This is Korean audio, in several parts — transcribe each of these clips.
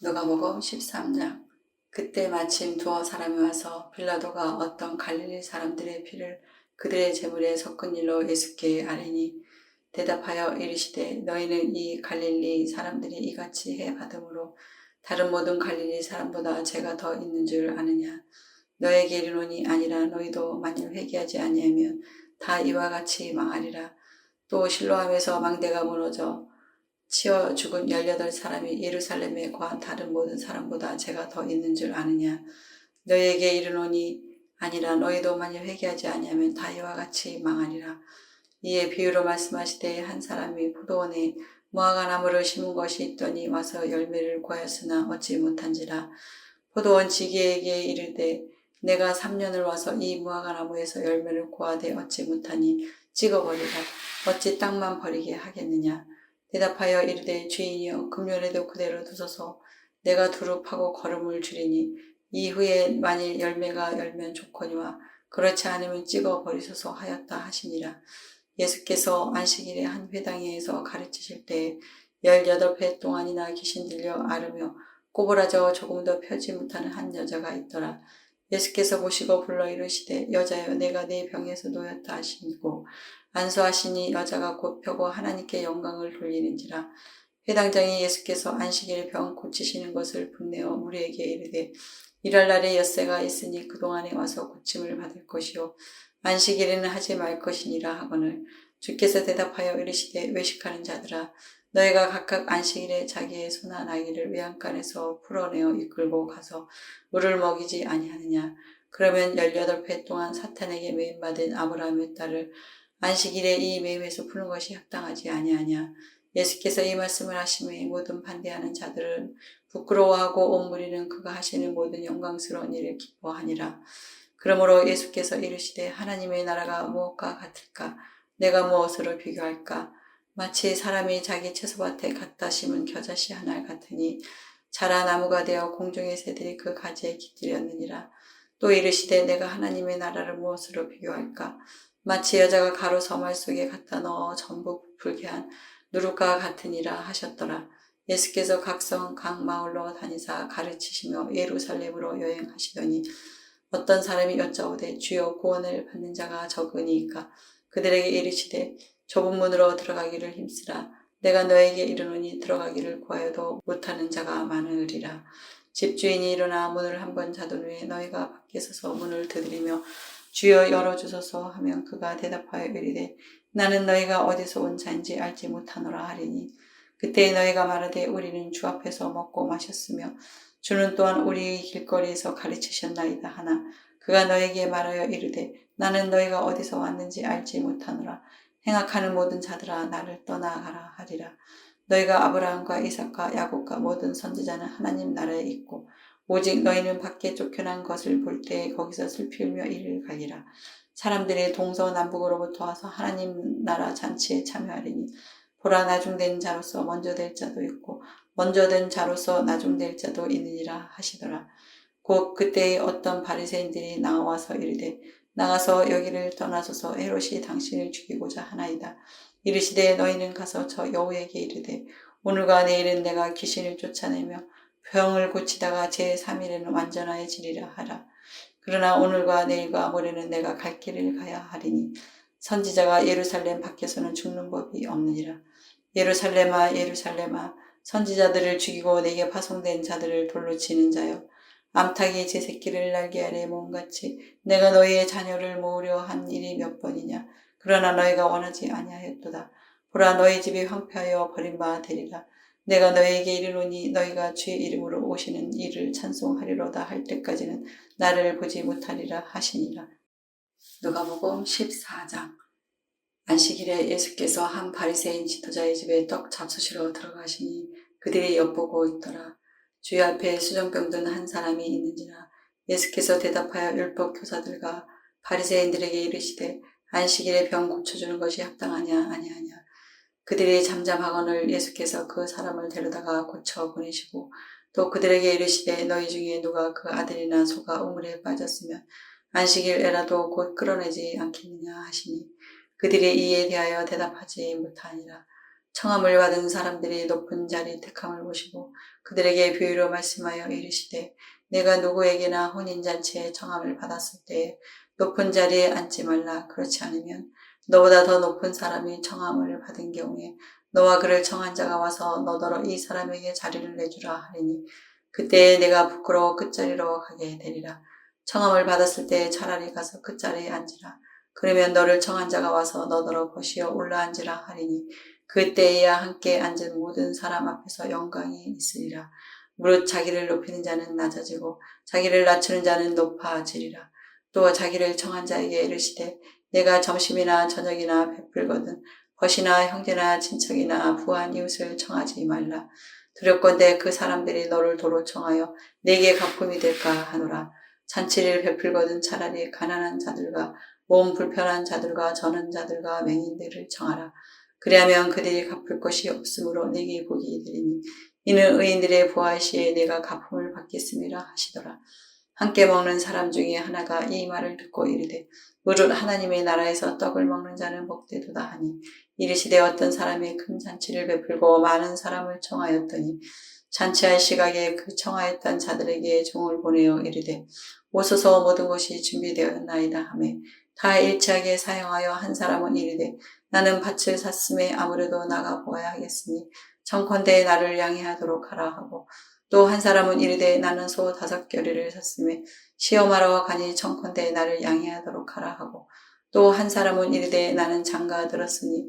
누가복음 13장. 그때 마침 두어 사람이 와서 빌라도가 어떤 갈릴리 사람들의 피를 그들의 제물에 섞은 일로 예수께 아뢰니 대답하여 이르시되 너희는 이 갈릴리 사람들이 이같이 해 받음으로 다른 모든 갈릴리 사람보다 죄가 더 있는 줄 아느냐. 너에게 이르노니 아니라 너희도 만일 회개하지 아니하면 다 이와 같이 망하리라. 또 실로암에서 망대가 무너져 치어 죽은 18사람이 예루살렘에 거한 다른 모든 사람보다 죄가 더 있는 줄 아느냐. 너희에게 이르노니 아니라 너희도 만일 회개하지 아니하면 다 이와 같이 망하리라. 이에 비유로 말씀하시되 한 사람이 포도원에 무화과 나무를 심은 것이 있더니 와서 열매를 구하였으나 얻지 못한지라. 포도원 지기에게 이르되 내가 3년을 와서 이 무화과 나무에서 열매를 구하되 얻지 못하니 찍어버리라. 어찌 땅만 버리게 하겠느냐. 대답하여 이르되 주인이여 금요일에도 그대로 두소서. 내가 두루 파고 거름을 주리니 이후에 만일 열매가 열면 좋거니와 그렇지 않으면 찍어 버리소서 하였다 하시니라. 예수께서 안식일에 한 회당에서 가르치실 때 18회 동안이나 귀신 들려 앓으며 꼬부라져 조금도 펴지 못하는 한 여자가 있더라. 예수께서 보시고 불러 이르시되 여자여 내가 네 병에서 놓였다 하시고 안수하시니 여자가 곧 펴고 하나님께 영광을 돌리는지라. 회당장이 예수께서 안식일에 병 고치시는 것을 분내어 우리에게 이르되 일할 날에 엿새가 있으니 그동안에 와서 고침을 받을 것이요 안식일에는 하지 말 것이니라 하거늘 주께서 대답하여 이르시되 외식하는 자들아 너희가 각각 안식일에 자기의 소나 나귀를 외양간에서 풀어내어 이끌고 가서 물을 먹이지 아니하느냐. 그러면 18회 동안 사탄에게 매임받은 아브라함의 딸을 안식일에 이 매임에서 푸는 것이 합당하지 아니하냐. 예수께서 이 말씀을 하심에 모든 반대하는 자들은 부끄러워하고 온 무리는 그가 하시는 모든 영광스러운 일을 기뻐하니라. 그러므로 예수께서 이르시되 하나님의 나라가 무엇과 같을까? 내가 무엇으로 비교할까? 마치 사람이 자기 채소밭에 갖다 심은 겨자씨 하나 같으니 자라 나무가 되어 공중의 새들이 그 가지에 깃들였느니라. 또 이르시되 내가 하나님의 나라를 무엇으로 비교할까? 마치 여자가 가루 서말 속에 갖다 넣어 전부 부풀게 한 누룩과 같으니라 하셨더라. 예수께서 각 성 각 마을로 다니사 가르치시며 예루살렘으로 여행하시더니 어떤 사람이 여짜오되 주여 구원을 받는 자가 적으니이까. 그들에게 이르시되 좁은 문으로 들어가기를 힘쓰라. 내가 너에게 이르노니 들어가기를 구하여도 못하는 자가 많으리라. 집주인이 일어나 문을 한번 닫은 후에 너희가 밖에 서서 문을 두드리며 주여 열어주소서 하면 그가 대답하여 이르되 나는 너희가 어디서 온 자인지 알지 못하노라 하리니 그때 너희가 말하되 우리는 주 앞에서 먹고 마셨으며 주는 또한 우리 길거리에서 가르치셨나이다 하나 그가 너에게 말하여 이르되 나는 너희가 어디서 왔는지 알지 못하노라. 행악하는 모든 자들아 나를 떠나가라 하리라. 너희가 아브라함과 이삭과 야곱과 모든 선지자는 하나님 나라에 있고 오직 너희는 밖에 쫓겨난 것을 볼 때 거기서 슬피 울며 이를 갈리라. 사람들이 동서남북으로부터 와서 하나님 나라 잔치에 참여하리니 보라 나중된 자로서 먼저 될 자도 있고 먼저 된 자로서 나중될 자도 있느니라 하시더라. 곧 그때에 어떤 바리새인들이 나와서 이르되 나가서 여기를 떠나소서 헤롯이 당신을 죽이고자 하나이다. 이르시되 너희는 가서 저 여우에게 이르되 오늘과 내일은 내가 귀신을 쫓아내며 병을 고치다가 제3일에는 완전하여지리라 하라. 그러나 오늘과 내일과 모레는 내가 갈 길을 가야 하리니 선지자가 예루살렘 밖에서는 죽는 법이 없느니라. 예루살렘아 예루살렘아 선지자들을 죽이고 내게 파송된 자들을 돌로 치는 자여 암탉이 제 새끼를 날개 아래 모음같이 내가 너희의 자녀를 모으려 한 일이 몇 번이냐. 그러나 너희가 원하지 아니하였도다. 보라 너희 집이 황폐하여 버림바 되리라. 내가 너희에게 이르노니 너희가 주의 이름으로 오시는 이를 찬송하리로다 할 때까지는 나를 보지 못하리라 하시니라. 누가복음 14장. 안식일에 예수께서 한 바리새인 지도자의 집에 떡 잡수시러 들어가시니 그들이 엿보고 있더라. 주의 앞에 수정병 든 한 사람이 있는지라. 예수께서 대답하여 율법 교사들과 바리새인들에게 이르시되 안식일에 병 고쳐주는 것이 합당하냐 아니하냐. 그들이 잠잠하거늘 예수께서 그 사람을 데려다가 고쳐 보내시고 또 그들에게 이르시되 너희 중에 누가 그 아들이나 소가 우물에 빠졌으면 안식일에라도 곧 끌어내지 않겠느냐 하시니 그들이 이에 대하여 대답하지 못하니라. 청함을 받은 사람들이 높은 자리 택함을 보시고 그들에게 비유로 말씀하여 이르시되 내가 누구에게나 혼인잔치에 청함을 받았을 때에 높은 자리에 앉지 말라. 그렇지 않으면 너보다 더 높은 사람이 청함을 받은 경우에 너와 그를 청한 자가 와서 너더러 이 사람에게 자리를 내주라 하리니 그때에 내가 부끄러워 끝자리로 가게 되리라. 청함을 받았을 때에 차라리 가서 끝자리에 앉으라. 그러면 너를 청한 자가 와서 너더러 보시어 올라앉으라 하리니 그때에야 함께 앉은 모든 사람 앞에서 영광이 있으리라. 무릇 자기를 높이는 자는 낮아지고 자기를 낮추는 자는 높아지리라. 또 자기를 청한 자에게 이르시되 내가 점심이나 저녁이나 베풀거든 벗이나 형제나 친척이나 부한 이웃을 청하지 말라. 두렵건대 그 사람들이 너를 도로 청하여 내게 갚음이 될까 하노라. 잔치를 베풀거든 차라리 가난한 자들과 몸 불편한 자들과 저는 자들과 맹인들을 청하라. 그리하면 그들이 갚을 것이 없으므로 내게 복이 되리니 이는 의인들의 부활 시에 내가 갚음을 받겠음이라 하시더라. 함께 먹는 사람 중에 하나가 이 말을 듣고 이르되 무릇 하나님의 나라에서 떡을 먹는 자는 복되도다 하니 이르시되 어떤 사람이 큰 잔치를 베풀고 많은 사람을 청하였더니 잔치할 시각에 그 청하였던 자들에게 종을 보내어 이르되 오소서 모든 것이 준비되었나이다 하매 다 일치하게 사용하여 한 사람은 이르되 나는 밭을 샀음에 아무래도 나가 보아야 하겠으니 청컨대 나를 양해하도록 하라 하고 또 한 사람은 이르되 나는 소 5겨레를 샀음에 시험하러 가니 청컨대 나를 양해하도록 하라 하고 또 한 사람은 이르되 나는 장가 들었으니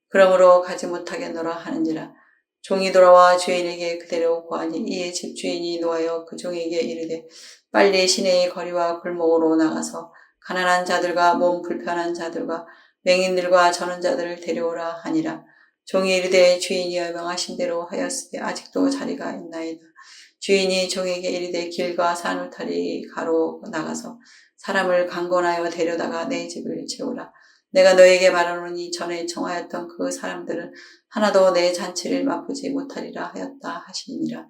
그러므로 가지 못하겠노라 하는지라. 종이 돌아와 주인에게 그대로 고하니 이에 집주인이 노하여 그 종에게 이르되 빨리 시내의 거리와 골목으로 나가서 가난한 자들과 몸 불편한 자들과 맹인들과 저는 자들을 데려오라 하니라. 종이 이르되 주인이여 명하신 대로 하였으되 아직도 자리가 있나이다. 주인이 종에게 이르되 길과 산울타리 가로 나가서 사람을 강권하여 데려다가 내 집을 채우라. 내가 너에게 말하노니 전에 청하였던 그 사람들은 하나도 내 잔치를 맛보지 못하리라 하였다 하시니라.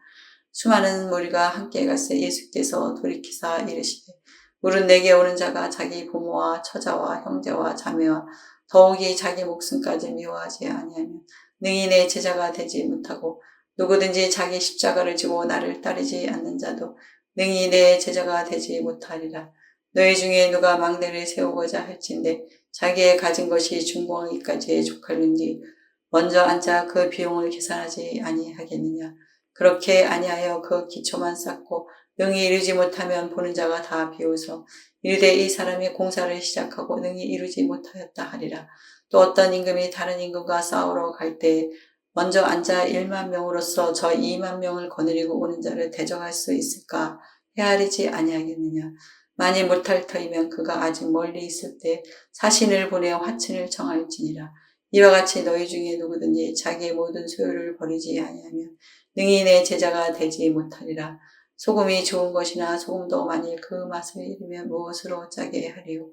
수많은 무리가 함께 갔을 예수께서 돌이키사 이르시되 물은 내게 오는 자가 자기 부모와 처자와 형제와 자매와 더욱이 자기 목숨까지 미워하지 아니하면 능히 내 제자가 되지 못하고 누구든지 자기 십자가를 지고 나를 따르지 않는 자도 능히 내 제자가 되지 못하리라. 너희 중에 누가 막내를 세우고자 할진대 자기의 가진 것이 중공하기까지에 족할는지 먼저 앉아 그 비용을 계산하지 아니하겠느냐. 그렇게 아니하여 그 기초만 쌓고 능히 이루지 못하면 보는 자가 다 비웃어 이르되 이 사람이 공사를 시작하고 능히 이루지 못하였다 하리라. 또 어떤 임금이 다른 임금과 싸우러 갈 때에 먼저 앉아 1만 명으로서 저 2만 명을 거느리고 오는 자를 대적할 수 있을까 헤아리지 아니하겠느냐. 만일 못할 터이면 그가 아직 멀리 있을 때 사신을 보내어 화친을 청할지니라. 이와 같이 너희 중에 누구든지 자기의 모든 소유를 버리지 아니하면 능히 내 제자가 되지 못하리라. 소금이 좋은 것이나 소금도 만일 그 맛을 잃으면 무엇으로 짜게 하리요.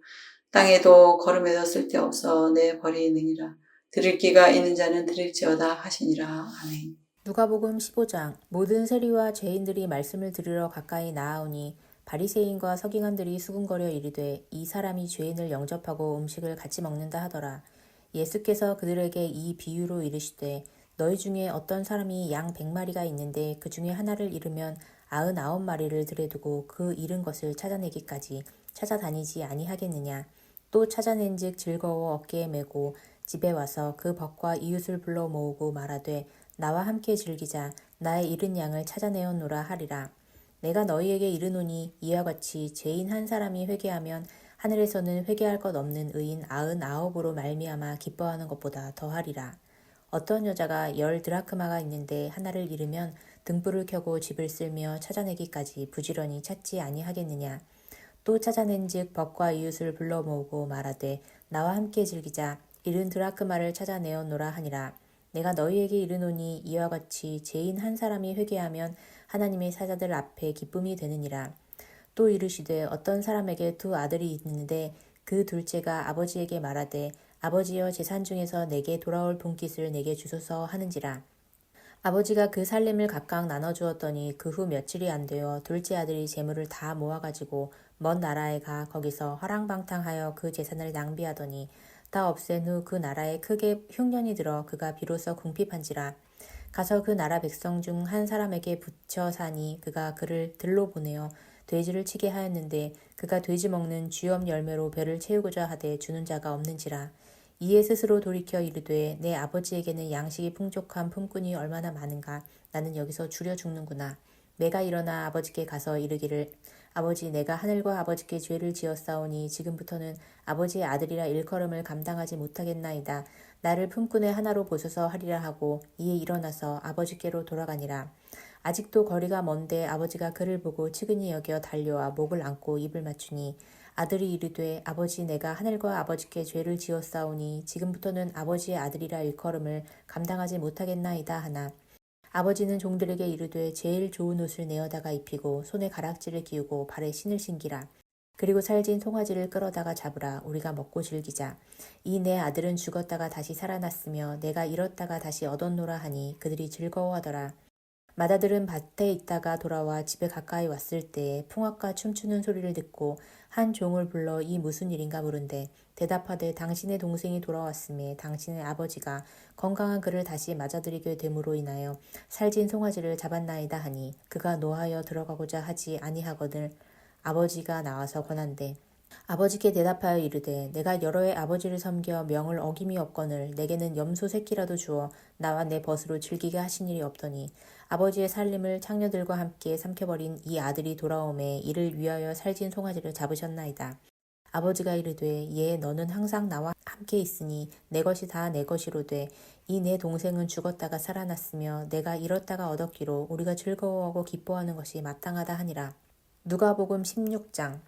땅에도 거름에도 쓸데없어 내 버리느니라. 들을 귀가 있는 자는 들을지어다 하시니라. 아멘. 누가복음 15장. 모든 세리와 죄인들이 말씀을 들으러 가까이 나아오니 바리새인과 서기관들이 수군거려 이르되 이 사람이 죄인을 영접하고 음식을 같이 먹는다 하더라. 예수께서 그들에게 이 비유로 이르시되 너희 중에 어떤 사람이 양 100마리가 있는데 그 중에 하나를 잃으면 99마리를 들여두고 그 잃은 것을 찾아내기까지 찾아다니지 아니하겠느냐. 또 찾아낸즉 즐거워 어깨에 메고 집에 와서 그 벗과 이웃을 불러 모으고 말하되 나와 함께 즐기자. 나의 잃은 양을 찾아내었노라 하리라. 내가 너희에게 이르노니 이와 같이 죄인 한 사람이 회개하면 하늘에서는 회개할 것 없는 의인 99으로 말미암아 기뻐하는 것보다 더하리라. 어떤 여자가 10드라크마가 있는데 하나를 잃으면 등불을 켜고 집을 쓸며 찾아내기까지 부지런히 찾지 아니하겠느냐. 또 찾아낸즉 벗과 이웃을 불러 모으고 말하되 나와 함께 즐기자. 잃은 드라크마를 찾아내었노라 하니라. 내가 너희에게 이르노니 이와 같이 죄인 한 사람이 회개하면 하나님의 사자들 앞에 기쁨이 되느니라. 또 이르시되 어떤 사람에게 2 아들이 있는데 그 둘째가 아버지에게 말하되 아버지여 재산 중에서 내게 돌아올 분깃을 내게 주소서 하는지라. 아버지가 그 살림을 각각 나눠주었더니 그 후 며칠이 안 되어 둘째 아들이 재물을 다 모아가지고 먼 나라에 가 거기서 허랑방탕하여 그 재산을 낭비하더니 다 없앤 후 그 나라에 크게 흉년이 들어 그가 비로소 궁핍한지라. 가서 그 나라 백성 중 한 사람에게 붙여 사니 그가 그를 들로 보내어 돼지를 치게 하였는데 그가 돼지 먹는 쥐엄 열매로 배를 채우고자 하되 주는 자가 없는지라. 이에 스스로 돌이켜 이르되 내 아버지에게는 양식이 풍족한 품꾼이 얼마나 많은가. 나는 여기서 줄여 죽는구나. 내가 일어나 아버지께 가서 이르기를 아버지, 내가 하늘과 아버지께 죄를 지었사오니 지금부터는 아버지의 아들이라 일컬음을 감당하지 못하겠나이다. 나를 품꾼의 하나로 보소서 하리라 하고 이에 일어나서 아버지께로 돌아가니라. 아직도 거리가 먼데 아버지가 그를 보고 측은히 여겨 달려와 목을 안고 입을 맞추니 아들이 이르되 아버지, 내가 하늘과 아버지께 죄를 지었사오니 지금부터는 아버지의 아들이라 일컬음을 감당하지 못하겠나이다 하나. 아버지는 종들에게 이르되 제일 좋은 옷을 내어다가 입히고 손에 가락지를 끼우고 발에 신을 신기라. 그리고 살진 송아지를 끌어다가 잡으라. 우리가 먹고 즐기자. 이 내 아들은 죽었다가 다시 살아났으며 내가 잃었다가 다시 얻었노라 하니 그들이 즐거워하더라. 맏아들은 밭에 있다가 돌아와 집에 가까이 왔을 때에 풍악과 춤추는 소리를 듣고 한 종을 불러 이 무슨 일인가 물은데 대답하되 당신의 동생이 돌아왔음에 당신의 아버지가 건강한 그를 다시 맞아들이게 됨으로 인하여 살진 송아지를 잡았나이다 하니 그가 노하여 들어가고자 하지 아니하거늘 아버지가 나와서 권한대. 아버지께 대답하여 이르되 내가 여러 해 아버지를 섬겨 명을 어김이 없거늘 내게는 염소 새끼라도 주어 나와 내 벗으로 즐기게 하신 일이 없더니 아버지의 살림을 창녀들과 함께 삼켜버린 이 아들이 돌아오매 이를 위하여 살진 송아지를 잡으셨나이다. 아버지가 이르되 예 너는 항상 나와 함께 있으니 내 것이 다 내 것이로되 이 내 동생은 죽었다가 살아났으며 내가 잃었다가 얻었기로 우리가 즐거워하고 기뻐하는 것이 마땅하다 하니라. 누가복음 16장.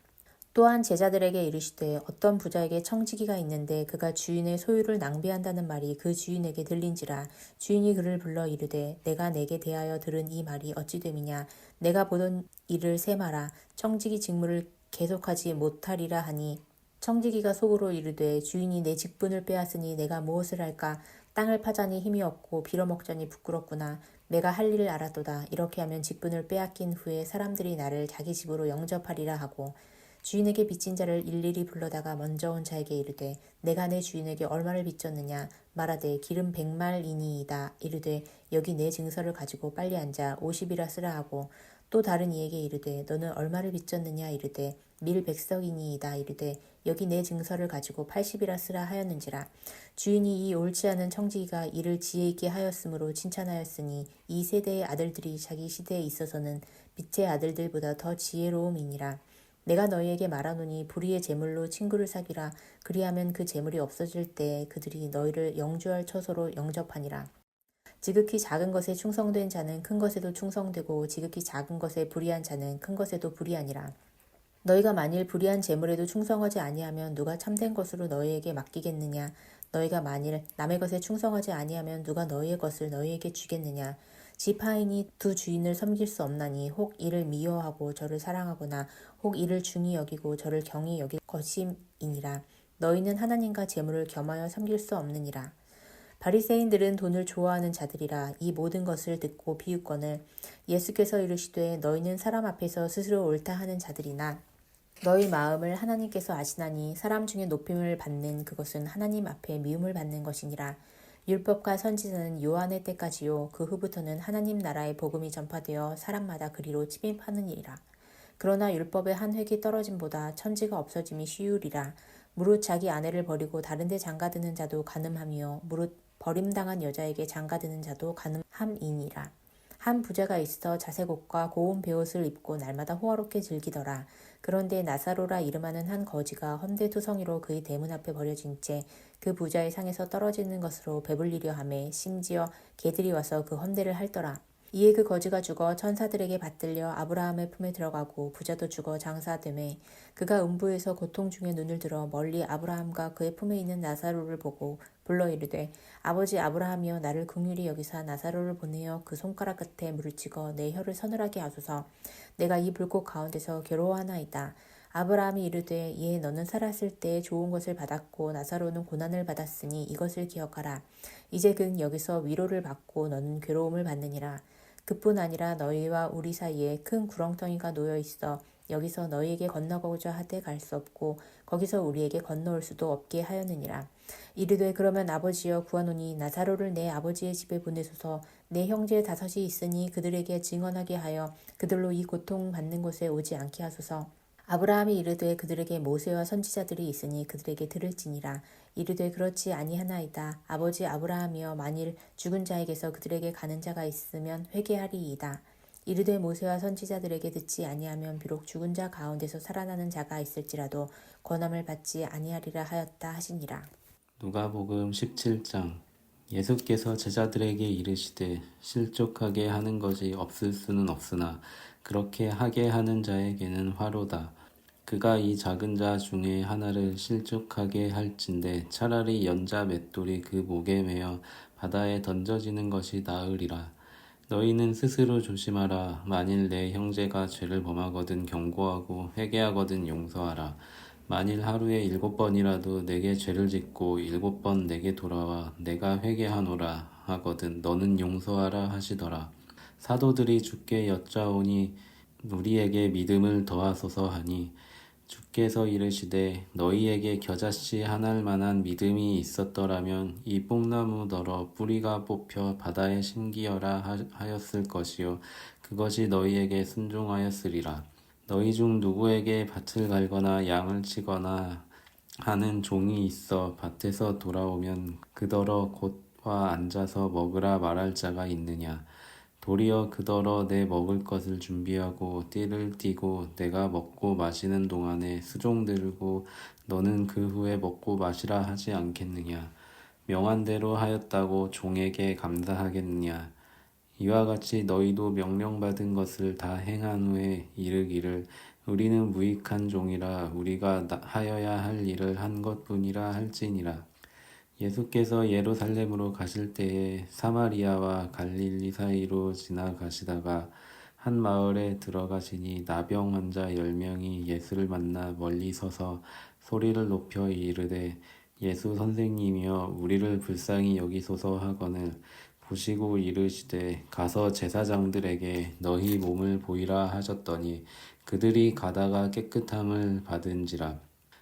또한 제자들에게 이르시되 어떤 부자에게 청지기가 있는데 그가 주인의 소유를 낭비한다는 말이 그 주인에게 들린지라. 주인이 그를 불러 이르되 내가 내게 대하여 들은 이 말이 어찌 됨이냐. 내가 보던 일을 세마라. 청지기 직무를 계속하지 못하리라 하니 청지기가 속으로 이르되 주인이 내 직분을 빼앗으니 내가 무엇을 할까. 땅을 파자니 힘이 없고 빌어먹자니 부끄럽구나. 내가 할 일을 알았도다. 이렇게 하면 직분을 빼앗긴 후에 사람들이 나를 자기 집으로 영접하리라 하고 주인에게 빚진 자를 일일이 불러다가 먼저 온 자에게 이르되 내가 내 주인에게 얼마를 빚졌느냐. 말하되 기름 100말이니이다. 이르되 여기 내 증서를 가지고 빨리 앉아 50이라 쓰라 하고 또 다른 이에게 이르되 너는 얼마를 빚졌느냐. 이르되 밀 100석이니이다. 이르되 여기 내 증서를 가지고 80이라 쓰라 하였는지라. 주인이 이 옳지 않은 청지기가 이를 지혜 있게 하였으므로 칭찬하였으니 이 세대의 아들들이 자기 시대에 있어서는 빛의 아들들보다 더 지혜로움이니라. 내가 너희에게 말하노니 불의의 재물로 친구를 사귀라. 그리하면 그 재물이 없어질 때 그들이 너희를 영주할 처소로 영접하니라. 지극히 작은 것에 충성된 자는 큰 것에도 충성되고 지극히 작은 것에 불의한 자는 큰 것에도 불의하니라. 너희가 만일 불의한 재물에도 충성하지 아니하면 누가 참된 것으로 너희에게 맡기겠느냐. 너희가 만일 남의 것에 충성하지 아니하면 누가 너희의 것을 너희에게 주겠느냐. 집 하인이 두 주인을 섬길 수 없나니 혹 이를 미워하고 저를 사랑하거나 혹 이를 중히 여기고 저를 경히 여길 것임이니라. 너희는 하나님과 재물을 겸하여 섬길 수 없느니라. 바리새인들은 돈을 좋아하는 자들이라. 이 모든 것을 듣고 비웃거늘 예수께서 이르시되 너희는 사람 앞에서 스스로 옳다 하는 자들이나 너희 마음을 하나님께서 아시나니 사람 중에 높임을 받는 그것은 하나님 앞에 미움을 받는 것이니라. 율법과 선지자는 요한의 때까지요. 그 후부터는 하나님 나라의 복음이 전파되어 사람마다 그리로 침입하는 일이라. 그러나 율법의 한 획이 떨어짐보다 천지가 없어짐이 쉬우리라. 무릇 자기 아내를 버리고 다른 데 장가드는 자도 간음함이요 무릇 버림당한 여자에게 장가드는 자도 간음함이니라. 한 부자가 있어 자색 옷과 고운 베옷을 입고 날마다 호화롭게 즐기더라. 그런데 나사로라 이름하는 한 거지가 헌데투성이로 그의 대문 앞에 버려진 채 그 부자의 상에서 떨어지는 것으로 배불리려 하매 심지어 개들이 와서 그 헌데를 핥더라. 이에 그 거지가 죽어 천사들에게 받들려 아브라함의 품에 들어가고 부자도 죽어 장사되매 그가 음부에서 고통 중에 눈을 들어 멀리 아브라함과 그의 품에 있는 나사로를 보고 불러 이르되 아버지 아브라함이여 나를 긍휼히 여기사 나사로를 보내어 그 손가락 끝에 물을 찍어 내 혀를 서늘하게 하소서. 내가 이 불꽃 가운데서 괴로워하나이다. 아브라함이 이르되 예 너는 살았을 때 좋은 것을 받았고 나사로는 고난을 받았으니 이것을 기억하라. 이제 그는 여기서 위로를 받고 너는 괴로움을 받느니라. 그뿐 아니라 너희와 우리 사이에 큰 구렁텅이가 놓여 있어 여기서 너희에게 건너가고자 하되 갈 수 없고 거기서 우리에게 건너올 수도 없게 하였느니라. 이르되 그러면 아버지여 구하노니 나사로를 내 아버지의 집에 보내소서. 내 형제 5이 있으니 그들에게 증언하게 하여 그들로 이 고통받는 곳에 오지 않게 하소서. 아브라함이 이르되 그들에게 모세와 선지자들이 있으니 그들에게 들을지니라. 이르되 그렇지 아니하나이다. 아버지 아브라함이여 만일 죽은 자에게서 그들에게 가는 자가 있으면 회개하리이다. 이르되 모세와 선지자들에게 듣지 아니하면 비록 죽은 자 가운데서 살아나는 자가 있을지라도 권함을 받지 아니하리라 하였다 하시니라. 누가복음 17장. 예수께서 제자들에게 이르시되 실족하게 하는 것이 없을 수는 없으나 그렇게 하게 하는 자에게는 화로다. 그가 이 작은 자 중에 하나를 실족하게 할진대 차라리 연자 맷돌이 그 목에 매어 바다에 던져지는 것이 나으리라. 너희는 스스로 조심하라. 만일 내 형제가 죄를 범하거든 경고하고 회개하거든 용서하라. 만일 하루에 7번이라도 내게 죄를 짓고 7번 내게 돌아와 내가 회개하노라 하거든 너는 용서하라 하시더라. 사도들이 주께 여짜오니 우리에게 믿음을 더하소서 하니 주께서 이르시되 너희에게 겨자씨 하나일 만한 믿음이 있었더라면 이 뽕나무 널어 뿌리가 뽑혀 바다에 심기어라 하였을 것이요 그것이 너희에게 순종하였으리라. 너희 중 누구에게 밭을 갈거나 양을 치거나 하는 종이 있어 밭에서 돌아오면 그더러 곧와 앉아서 먹으라 말할 자가 있느냐. 도리어 그더러 내 먹을 것을 준비하고 띠를 띠고 내가 먹고 마시는 동안에 수종 들고 너는 그 후에 먹고 마시라 하지 않겠느냐. 명한 대로 하였다고 종에게 감사하겠느냐. 이와 같이 너희도 명령받은 것을 다 행한 후에 이르기를 우리는 무익한 종이라 우리가 하여야 할 일을 한 것뿐이라 할지니라. 예수께서 예루살렘으로 가실 때에 사마리아와 갈릴리 사이로 지나가시다가 한 마을에 들어가시니 나병 환자 10명이 예수를 만나 멀리 서서 소리를 높여 이르되 예수 선생님이여 우리를 불쌍히 여기소서 하거늘 보시고 이르시되 가서 제사장들에게 너희 몸을 보이라 하셨더니 그들이 가다가 깨끗함을 받은지라.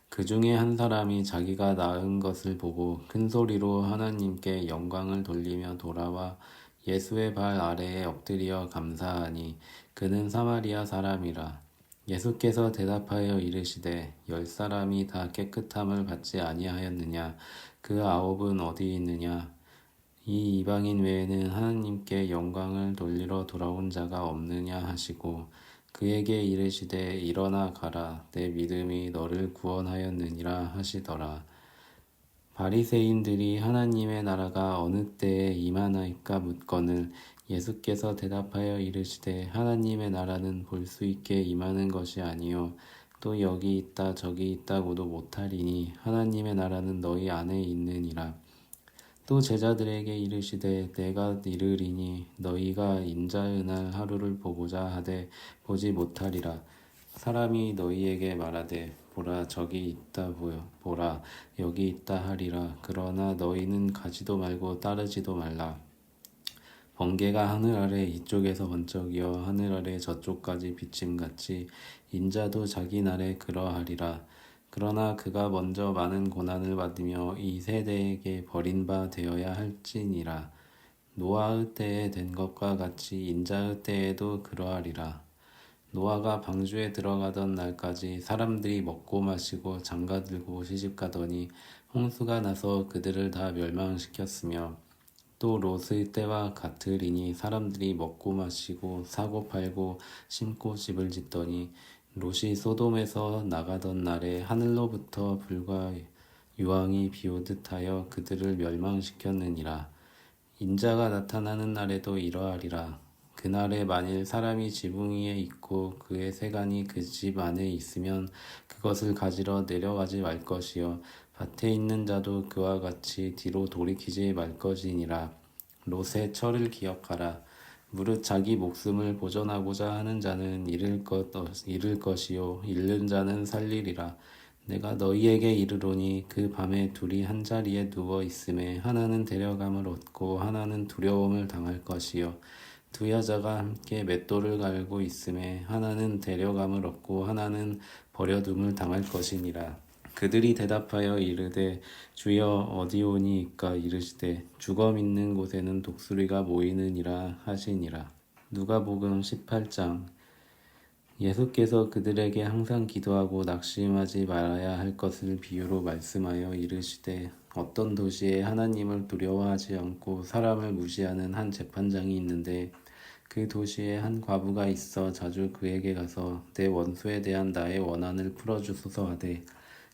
그 중에 한 사람이 자기가 나은 것을 보고 큰 소리로 하나님께 영광을 돌리며 돌아와 예수의 발 아래에 엎드려 감사하니 그는 사마리아 사람이라. 예수께서 대답하여 이르시되 10사람이 다 깨끗함을 받지 아니하였느냐. 그 9은 어디 있느냐. 이 이방인 외에는 하나님께 영광을 돌리러 돌아온 자가 없느냐 하시고 그에게 이르시되 일어나 가라 내 믿음이 너를 구원하였느니라 하시더라. 바리새인들이 하나님의 나라가 어느 때에 임하나이까 묻거늘 예수께서 대답하여 이르시되 하나님의 나라는 볼 수 있게 임하는 것이 아니요 또 여기 있다 저기 있다고도 못하리니 하나님의 나라는 너희 안에 있느니라. 또 제자들에게 이르시되 내가 이르리니 너희가 인자의 날 하루를 보고자 하되 보지 못하리라. 사람이 너희에게 말하되 보라 저기 있다 보라 여기 있다 하리라. 그러나 너희는 가지도 말고 따르지도 말라. 번개가 하늘 아래 이쪽에서 번쩍이어 하늘 아래 저쪽까지 비침같이 인자도 자기 날에 그러하리라. 그러나 그가 먼저 많은 고난을 받으며 이 세대에게 버림바 되어야 할지니라. 노아의 때에 된 것과 같이 인자의 때에도 그러하리라. 노아가 방주에 들어가던 날까지 사람들이 먹고 마시고 장가들고 시집가더니 홍수가 나서 그들을 다 멸망시켰으며 또 롯의 때와 같으리니 사람들이 먹고 마시고 사고 팔고 심고 집을 짓더니 롯이 소돔에서 나가던 날에 하늘로부터 불과 유황이 비오듯 하여 그들을 멸망시켰느니라. 인자가 나타나는 날에도 이러하리라. 그날에 만일 사람이 지붕 위에 있고 그의 세간이 그 집 안에 있으면 그것을 가지러 내려가지 말 것이요 밭에 있는 자도 그와 같이 뒤로 돌이키지 말 것이니라. 롯의 철을 기억하라. 무릇 자기 목숨을 보존하고자 하는 자는 잃을 것이요 잃는 자는 살리리라. 내가 너희에게 이르노니 그 밤에 둘이 한 자리에 누워 있음에 하나는 데려감을 얻고 하나는 두려움을 당할 것이요 두 여자가 함께 맷돌을 갈고 있음에 하나는 데려감을 얻고 하나는 버려둠을 당할 것이니라. 그들이 대답하여 이르되 주여 어디오니이까? 이르시되 주검 있는 곳에는 독수리가 모이느니라 하시니라. 누가복음 18장. 예수께서 그들에게 항상 기도하고 낙심하지 말아야 할 것을 비유로 말씀하여 이르시되 어떤 도시에 하나님을 두려워하지 않고 사람을 무시하는 한 재판장이 있는데 그 도시에 한 과부가 있어 자주 그에게 가서 내 원수에 대한 나의 원한을 풀어주소서 하되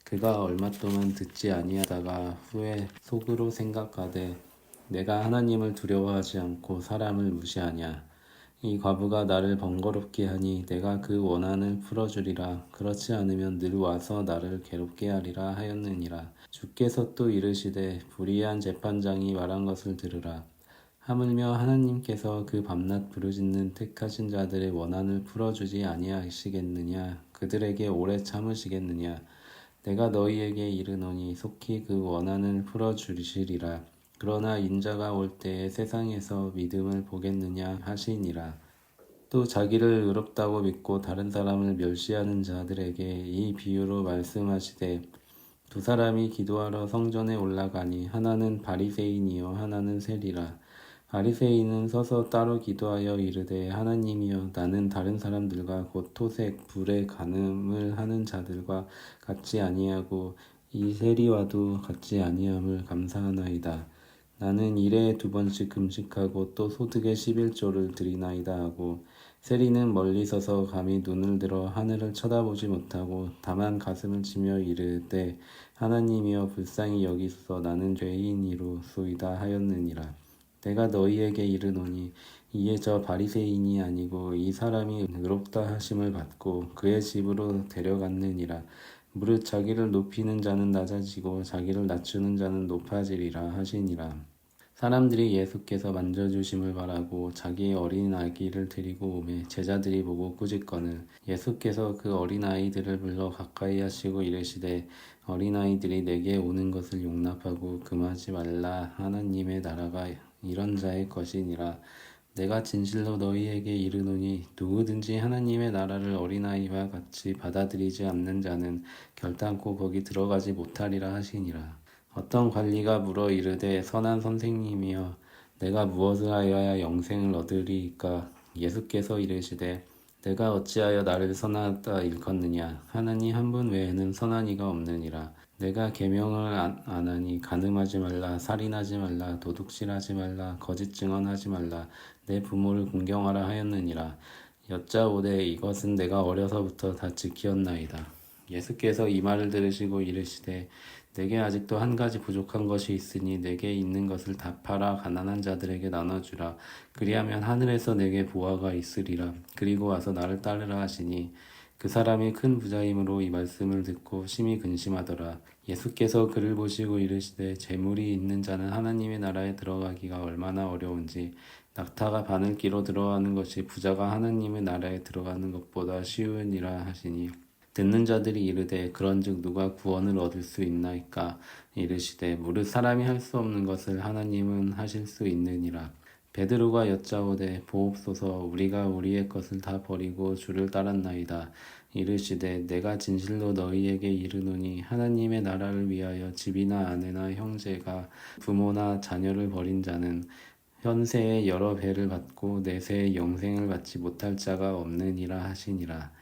그가 얼마 동안 듣지 아니하다가 후에 속으로 생각하되 내가 하나님을 두려워하지 않고 사람을 무시하냐. 이 과부가 나를 번거롭게 하니 내가 그 원한을 풀어주리라. 그렇지 않으면 늘 와서 나를 괴롭게 하리라 하였느니라. 주께서 또 이르시되 불의한 재판장이 말한 것을 들으라. 하물며 하나님께서 그 밤낮 부르짖는 택하신 자들의 원한을 풀어주지 아니하시겠느냐. 그들에게 오래 참으시겠느냐. 내가 너희에게 이르노니 속히 그 원한을 풀어주시리라. 그러나 인자가 올 때에 세상에서 믿음을 보겠느냐 하시니라. 또 자기를 의롭다고 믿고 다른 사람을 멸시하는 자들에게 이 비유로 말씀하시되 두 사람이 기도하러 성전에 올라가니 하나는 바리새인이요 하나는 세리라. 바리새인은 서서 따로 기도하여 이르되 하나님이여 나는 다른 사람들과 곧 토색 불에 간음을 하는 자들과 같지 아니하고 이 세리와도 같지 아니함을 감사하나이다. 나는 일에 2번씩 금식하고 또 소득의 11조를 드리나이다 하고 세리는 멀리 서서 감히 눈을 들어 하늘을 쳐다보지 못하고 다만 가슴을 치며 이르되 하나님이여 불쌍히 여기소서 나는 죄인이로소이다 하였느니라. 내가 너희에게 이르노니 이에 저 바리새인이 아니고 이 사람이 의롭다 하심을 받고 그의 집으로 데려갔느니라. 무릇 자기를 높이는 자는 낮아지고 자기를 낮추는 자는 높아지리라 하시니라. 사람들이 예수께서 만져주심을 바라고 자기의 어린 아기를 데리고 오매 제자들이 보고 꾸짖거늘 예수께서 그 어린 아이들을 불러 가까이 하시고 이르시되 어린아이들이 내게 오는 것을 용납하고 금하지 말라. 하나님의 나라가 이런 자의 것이니라. 내가 진실로 너희에게 이르노니 누구든지 하나님의 나라를 어린아이와 같이 받아들이지 않는 자는 결단코 거기 들어가지 못하리라 하시니라. 어떤 관리가 물어 이르되 선한 선생님이여 내가 무엇을 하여야 영생을 얻으리이까? 예수께서 이르시되 내가 어찌하여 나를 선하다 일컫느냐? 하나님 한 분 외에는 선한 이가 없느니라. 내가 계명을 안 하니 간음하지 말라, 살인하지 말라, 도둑질하지 말라, 거짓 증언하지 말라, 내 부모를 공경하라 하였느니라. 여짜오되 이것은 내가 어려서부터 다 지키었나이다. 예수께서 이 말을 들으시고 이르시되 내게 아직도 한 가지 부족한 것이 있으니 내게 있는 것을 다 팔아 가난한 자들에게 나눠주라. 그리하면 하늘에서 내게 보화가 있으리라. 그리고 와서 나를 따르라 하시니 그 사람이 큰 부자이므로 이 말씀을 듣고 심히 근심하더라. 예수께서 그를 보시고 이르시되 재물이 있는 자는 하나님의 나라에 들어가기가 얼마나 어려운지 낙타가 바늘기로 들어가는 것이 부자가 하나님의 나라에 들어가는 것보다 쉬우니라 하시니 듣는 자들이 이르되 그런즉 누가 구원을 얻을 수 있나이까? 이르시되 무릇 사람이 할 수 없는 것을 하나님은 하실 수 있느니라. 베드로가 여짜오되 보옵소서 우리가 우리의 것을 다 버리고 주를 따랐나이다. 이르시되 내가 진실로 너희에게 이르노니 하나님의 나라를 위하여 집이나 아내나 형제가 부모나 자녀를 버린 자는 현세에 여러 배를 받고 내세에 영생을 받지 못할 자가 없느니라 하시니라.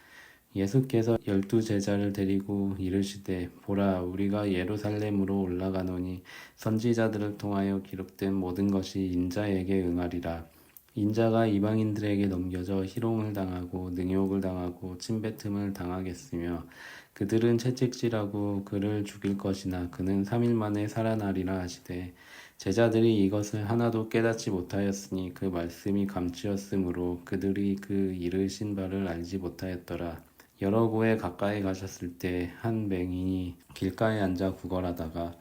예수께서 12제자를 데리고 이르시되 보라 우리가 예루살렘으로 올라가노니 선지자들을 통하여 기록된 모든 것이 인자에게 응하리라. 인자가 이방인들에게 넘겨져 희롱을 당하고 능욕을 당하고 침뱉음을 당하겠으며 그들은 채찍질하고 그를 죽일 것이나 그는 3일 만에 살아나리라 하시되 제자들이 이것을 하나도 깨닫지 못하였으니 그 말씀이 감추었으므로 그들이 그 이르신 바를 알지 못하였더라. 여러 고에 가까이 가셨을 때 한 맹인이 길가에 앉아 구걸하다가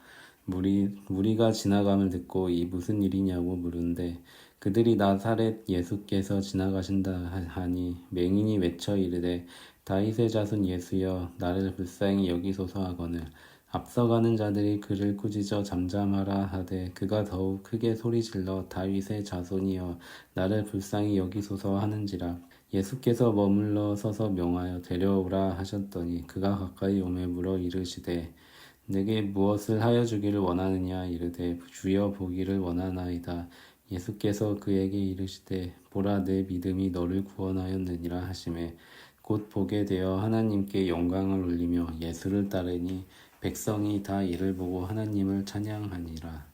무리가 지나감을 듣고 이 무슨 일이냐고 물은데 그들이 나사렛 예수께서 지나가신다 하니 맹인이 외쳐 이르되 다윗의 자손 예수여 나를 불쌍히 여기소서 하거늘 앞서가는 자들이 그를 꾸짖어 잠잠하라 하되 그가 더욱 크게 소리질러 다윗의 자손이여 나를 불쌍히 여기소서 하는지라. 예수께서 머물러 서서 명하여 데려오라 하셨더니 그가 가까이 오매 물어 이르시되 내게 무엇을 하여 주기를 원하느냐 이르되 주여 보기를 원하나이다. 예수께서 그에게 이르시되 보라 내 믿음이 너를 구원하였느니라 하시매 곧 보게 되어 하나님께 영광을 올리며 예수를 따르니 백성이 다 이를 보고 하나님을 찬양하니라.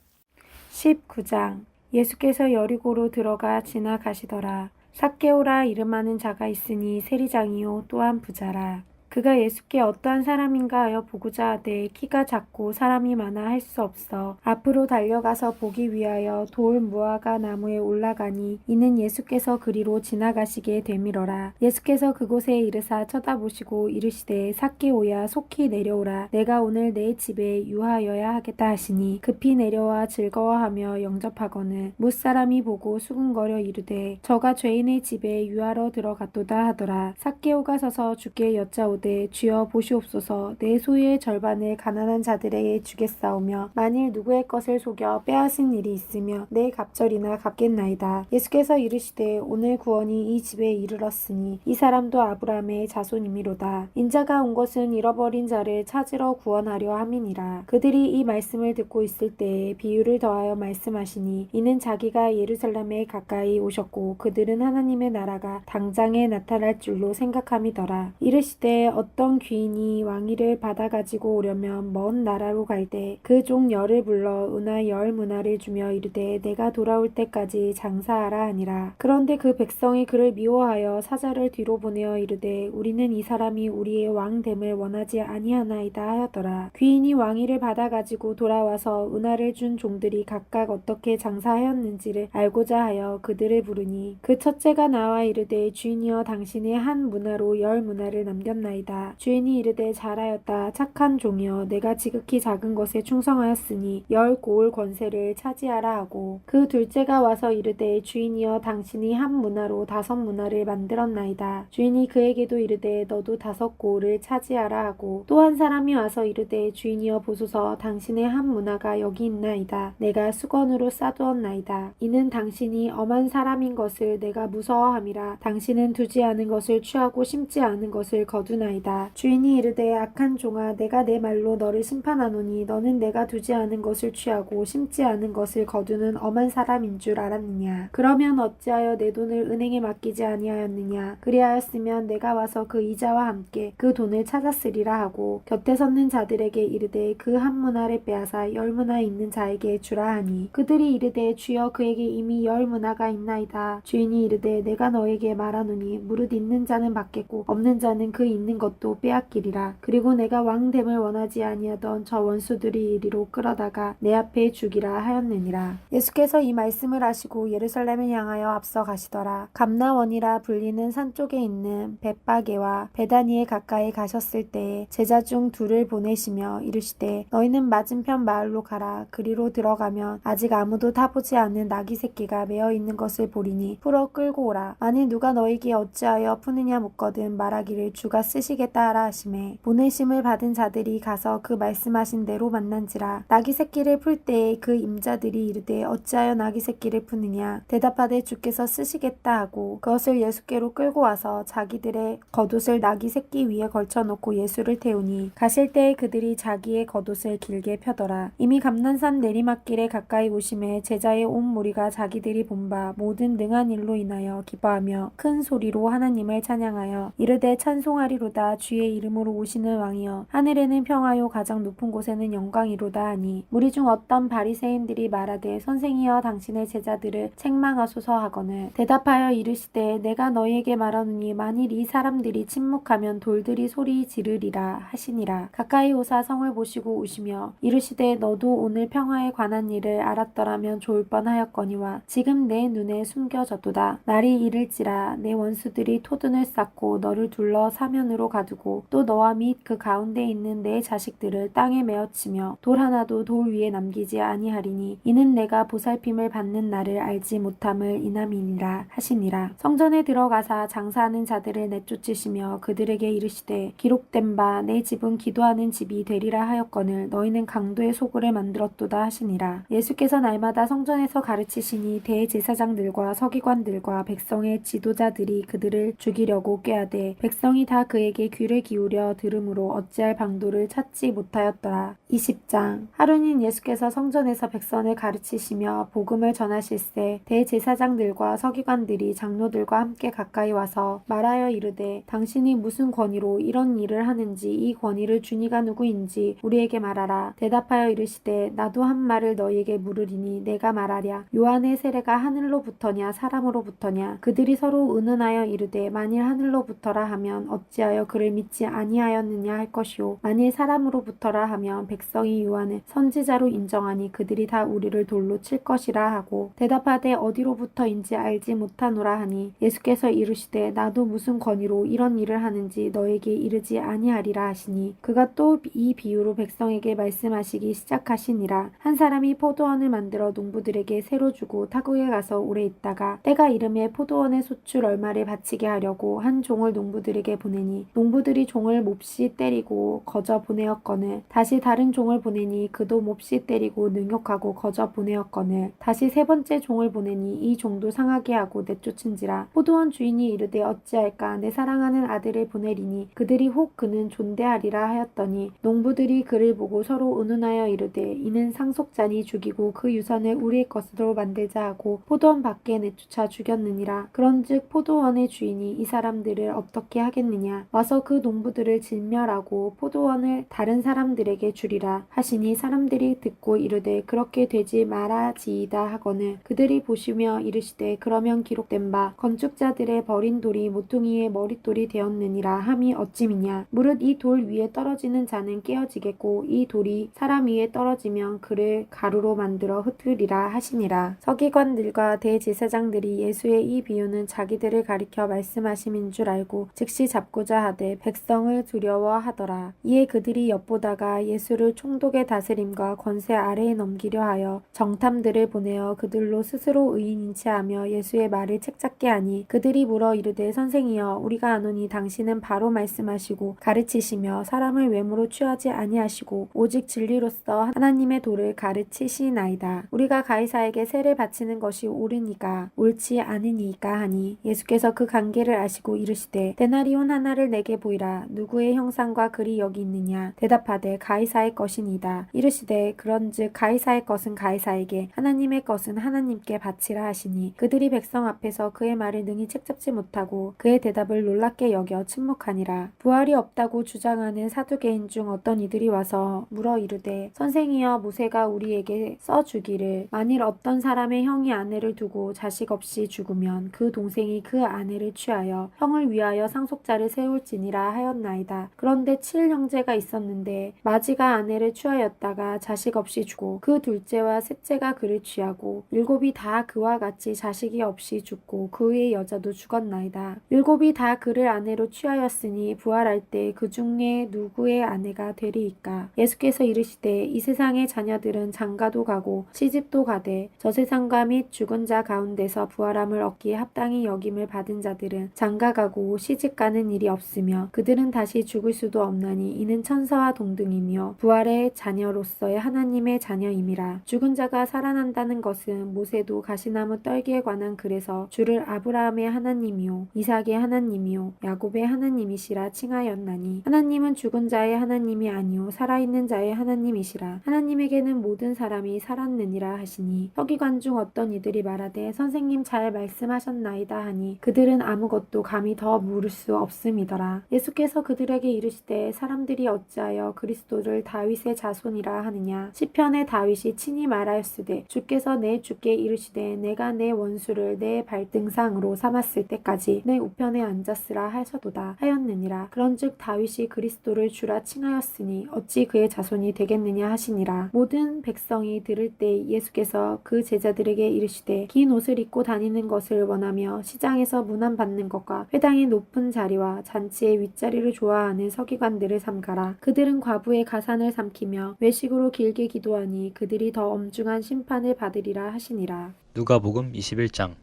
19장. 예수께서 여리고로 들어가 지나가시더라. 삭개오라 이름하는 자가 있으니 세리장이요 또한 부자라. 그가 예수께 어떠한 사람인가 하여 보고자 하되 키가 작고 사람이 많아 할 수 없어 앞으로 달려가서 보기 위하여 돌 무화과 나무에 올라가니 이는 예수께서 그리로 지나가시게 되밀어라. 예수께서 그곳에 이르사 쳐다보시고 이르시되 삭개오야 속히 내려오라. 내가 오늘 내 집에 유하여야 하겠다 하시니 급히 내려와 즐거워하며 영접하거늘 무사람이 보고 수군거려 이르되 저가 죄인의 집에 유하러 들어갔도다 하더라. 삭개오가 서서 주께 여짜오되 주여 보시옵소서 내 소유의 절반을 가난한 자들에게 주겠사오며 만일 누구의 것을 속여 빼앗은 일이 있으며 내 갑절이나 갚겠나이다. 예수께서 이르시되 오늘 구원이 이 집에 이르렀으니 이 사람도 아브라함의 자손이미로다. 인자가 온 것은 잃어버린 자를 찾으러 구원하려 함이니라. 그들이 이 말씀을 듣고 있을 때에 비유를 더하여 말씀하시니 이는 자기가 예루살렘에 가까이 오셨고 그들은 하나님의 나라가 당장에 나타날 줄로 생각함이더라. 이르시되 어떤 귀인이 왕위를 받아가지고 오려면 먼 나라로 갈 때 그 종 열을 불러 은화 10문화를 주며 이르되 내가 돌아올 때까지 장사하라 하니라. 그런데 그 백성이 그를 미워하여 사자를 뒤로 보내어 이르되 우리는 이 사람이 우리의 왕됨을 원하지 아니하나이다 하였더라. 귀인이 왕위를 받아가지고 돌아와서 은화를 준 종들이 각각 어떻게 장사하였는지를 알고자 하여 그들을 부르니 그 첫째가 나와 이르되 주인이여 당신의 한 문화로 10문화를 남겼나이다. 주인이 이르되 잘하였다 착한 종이여 내가 지극히 작은 것에 충성하였으니 10고을 권세를 차지하라 하고 그 둘째가 와서 이르되 주인이여 당신이 한 문화로 5문화를 만들었나이다. 주인이 그에게도 이르되 너도 5고을을 차지하라 하고 또 한 사람이 와서 이르되 주인이여 보소서 당신의 한 문화가 여기 있나이다. 내가 수건으로 싸두었나이다. 이는 당신이 엄한 사람인 것을 내가 무서워함이라. 당신은 두지 않은 것을 취하고 심지 않은 것을 거두나이다. 주인이 이르되 악한 종아 내가 내 말로 너를 심판하노니 너는 내가 두지 않은 것을 취하고 심지 않은 것을 거두는 엄한 사람인 줄 알았느냐. 그러면 어찌하여 내 돈을 은행에 맡기지 아니하였느냐. 그리하였으면 내가 와서 그 이자와 함께 그 돈을 찾았으리라 하고 곁에 섰는 자들에게 이르되 그 한 문화를 빼앗아 10문화 있는 자에게 주라 하니 그들이 이르되 주여 그에게 이미 10문화가 있나이다. 주인이 이르되 내가 너에게 말하노니 무릇 있는 자는 받겠고 없는 자는 그 있는 것도 빼앗기리라. 그리고 내가 왕됨을 원하지 아니하던 저 원수들이 이리로 끌어다가 내 앞에 죽이라 하였느니라. 예수께서 이 말씀을 하시고 예루살렘을 향하여 앞서 가시더라. 감나원이라 불리는 산 쪽에 있는 벳바게와 베다니에 가까이 가셨을 때에 제자 중 둘을 보내시며 이르시되 너희는 맞은편 마을로 가라. 그리로 들어가면 아직 아무도 타보지 않은 나귀 새끼가 매어 있는 것을 보리니 풀어 끌고 오라. 만일 누가 너희에게 어찌하여 푸느냐 묻거든 말하기를 주가 쓰시겠다 하라 하시매 보내심을 받은 자들이 가서 그 말씀하신 대로 만난지라. 나귀 새끼를 풀 때에 그 임자들이 이르되 어찌하여 나귀 새끼를 푸느냐. 대답하되 주께서 쓰시겠다 하고 그것을 예수께로 끌고 와서 자기들의 겉옷을 나귀 새끼 위에 걸쳐놓고 예수를 태우니 가실 때에 그들이 자기의 겉옷을 길게 펴더라. 이미 감난산 내리막길에 가까이 오심에 제자의 온 무리가 자기들이 본 바 모든 능한 일로 인하여 기뻐하며 큰 소리로 하나님을 찬양하여 이르되 찬송하리로다. 주의 이름으로 오시는 왕이여 하늘에는 평화요 가장 높은 곳에는 영광이로다 하니 무리 중 어떤 바리새인들이 말하되 선생이여 당신의 제자들을 책망하소서 하거늘 대답하여 이르시되 내가 너희에게 말하노니 만일 이 사람들이 침묵하면 돌들이 소리 지르리라 하시니라. 가까이 오사 성을 보시고 우시며 이르시되 너도 오늘 평화에 관한 일을 알았더라면 좋을 뻔하였거니와 지금 내 눈에 숨겨졌도다. 날이 이를지라 내 원수들이 토둔을 쌓고 너를 둘러 사면으로 땅으로 가두고 또 너와 및 그 가운데 있는 내 자식들을 땅에 메어치며 돌 하나도 돌 위에 남기지 아니하리니 이는 내가 보살핌을 받는 날을 알지 못함을 인함이니라 하시니라. 성전에 들어가사 장사하는 자들을 내쫓으시며 그들에게 이르시되 기록된 바 내 집은 기도하는 집이 되리라 하였거늘 너희는 강도의 소굴을 만들었도다 하시니라. 예수께서 날마다 성전에서 가르치시니 대제사장들과 서기관들과 백성의 지도자들이 그들을 죽이려고 꾀하되 백성이 다 그에게 귀를 기울여 들으므로 어찌할 방도를 찾지 못하였더라. 20장 하루는 예수께서 성전에서 백성을 가르치시며 복음을 전하실세 대제사장들과 서기관들이 장로들과 함께 가까이 와서 말하여 이르되 당신이 무슨 권위로 이런 일을 하는지 이 권위를 주니가 누구인지 우리에게 말하라. 대답하여 이르시되 나도 한 말을 너희에게 물으리니 내가 말하랴. 요한의 세례가 하늘로부터냐 사람으로부터냐. 그들이 서로 의논하여 이르되 만일 하늘로부터라 하면 어찌하여 그를 믿지 아니하였느냐 할 것이요 만일 사람으로부터라 하면 백성이 요한을 선지자로 인정하니 그들이 다 우리를 돌로 칠 것이라 하고 대답하되 어디로부터인지 알지 못하노라 하니 예수께서 이르시되 나도 무슨 권위로 이런 일을 하는지 너에게 이르지 아니하리라 하시니 그가 또 이 비유로 백성에게 말씀하시기 시작하시니라. 한 사람이 포도원을 만들어 농부들에게 새로 주고 타국에 가서 오래 있다가 때가 이름에 포도원의 소출 얼마를 바치게 하려고 한 종을 농부들에게 보내니 농부들이 종을 몹시 때리고 거저 보내었거늘 다시 다른 종을 보내니 그도 몹시 때리고 능욕하고 거저 보내었거늘 다시 세 번째 종을 보내니 이 종도 상하게 하고 내쫓은지라. 포도원 주인이 이르되 어찌할까 내 사랑하는 아들을 보내리니 그들이 혹 그는 존대하리라 하였더니 농부들이 그를 보고 서로 의논하여 이르되 이는 상속자니 죽이고 그 유산을 우리의 것으로 만들자 하고 포도원 밖에 내쫓아 죽였느니라. 그런즉 포도원의 주인이 이 사람들을 어떻게 하겠느냐 와서 그 농부들을 진멸하고 포도원을 다른 사람들에게 주리라 하시니 사람들이 듣고 이르되 그렇게 되지 말아지이다 하거늘 그들이 보시며 이르시되 그러면 기록된 바 건축자들의 버린 돌이 모퉁이의 머릿돌이 되었느니라 함이 어찌미냐. 무릇 이 돌 위에 떨어지는 자는 깨어지겠고 이 돌이 사람 위에 떨어지면 그를 가루로 만들어 흩으리라 하시니라. 서기관들과 대제사장들이 예수의 이 비유는 자기들을 가리켜 말씀하심인 줄 알고 즉시 잡고자 하되 백성을 두려워하더라. 이에 그들이 엿보다가 예수를 총독의 다스림과 권세 아래에 넘기려 하여 정탐들을 보내어 그들로 스스로 의인인 체하며 예수의 말을 책잡게 하니 그들이 물어 이르되 선생이여 우리가 아노니 당신은 바로 말씀하시고 가르치시며 사람을 외모로 취하지 아니하시고 오직 진리로서 하나님의 도를 가르치시나이다. 우리가 가이사에게 세를 바치는 것이 옳으니까 옳지 않으니까 하니 예수께서 그 관계를 아시고 이르시되 데나리온 하나를 내게 보이라. 누구의 형상과 글이 여기 있느냐. 대답하되 가이사의 것이니이다. 이르시되 그런즉 가이사의 것은 가이사에게 하나님의 것은 하나님께 바치라 하시니 그들이 백성 앞에서 그의 말을 능히 책잡지 못하고 그의 대답을 놀랍게 여겨 침묵하니라. 부활이 없다고 주장하는 사두개인 중 어떤 이들이 와서 물어 이르되 선생이여 모세가 우리에게 써주기를 만일 어떤 사람의 형이 아내를 두고 자식 없이 죽으면 그 동생이 그 아내를 취하여 형을 위하여 상속자를 세울지니라 하였나이다. 그런데 7형제가 있었는데 마지가 아내를 취하였다가 자식 없이 죽고 그 둘째와 셋째가 그를 취하고 7이 다 그와 같이 자식이 없이 죽고 그의 여자도 죽었나이다. 7이 다 그를 아내로 취하였으니 부활할 때 그 중에 누구의 아내가 되리이까. 예수께서 이르시되 이 세상의 자녀들은 장가도 가고 시집도 가되 저 세상과 및 죽은 자 가운데서 부활함을 얻기에 합당히 여김을 받은 자들은 장가가고 시집가는 일이 없으며 그들은 다시 죽을 수도 없나니 이는 천사와 동등이며 부활의 자녀로서의 하나님의 자녀임이라. 죽은 자가 살아난다는 것은 모세도 가시나무 떨기에 관한 글에서 주를 아브라함의 하나님이요 이삭의 하나님이요 야곱의 하나님이시라 칭하였나니 하나님은 죽은 자의 하나님이 아니요 살아있는 자의 하나님이시라. 하나님에게는 모든 사람이 살았느니라 하시니 서기관 중 어떤 이들이 말하되 선생님 잘 말씀하셨나이다 하니 그들은 아무것도 감히 더 물을 수 없음이더라. 예수께서 그들에게 이르시되 사람들이 어찌하여 그리스도를 다윗의 자손이라 하느냐. 시편에 다윗이 친히 말하였으되 주께서 내 주께 이르시되 내가 내 원수를 내 발등상으로 삼았을 때까지 내 우편에 앉았으라 하셔도다 하였느니라. 그런즉 다윗이 그리스도를 주라 칭하였으니 어찌 그의 자손이 되겠느냐 하시니라. 모든 백성이 들을 때 예수께서 그 제자들에게 이르시되 긴 옷을 입고 다니는 것을 원하며 시장에서 문안 받는 것과 회당의 높은 자리와 잔 잔치의 윗자리를 좋아하는 서기관들을 삼가라. 그들은 과부의 가산을 삼키며 외식으로 길게 기도하니 그들이 더 엄중한 심판을 받으리라 하시니라. 누가복음 21장.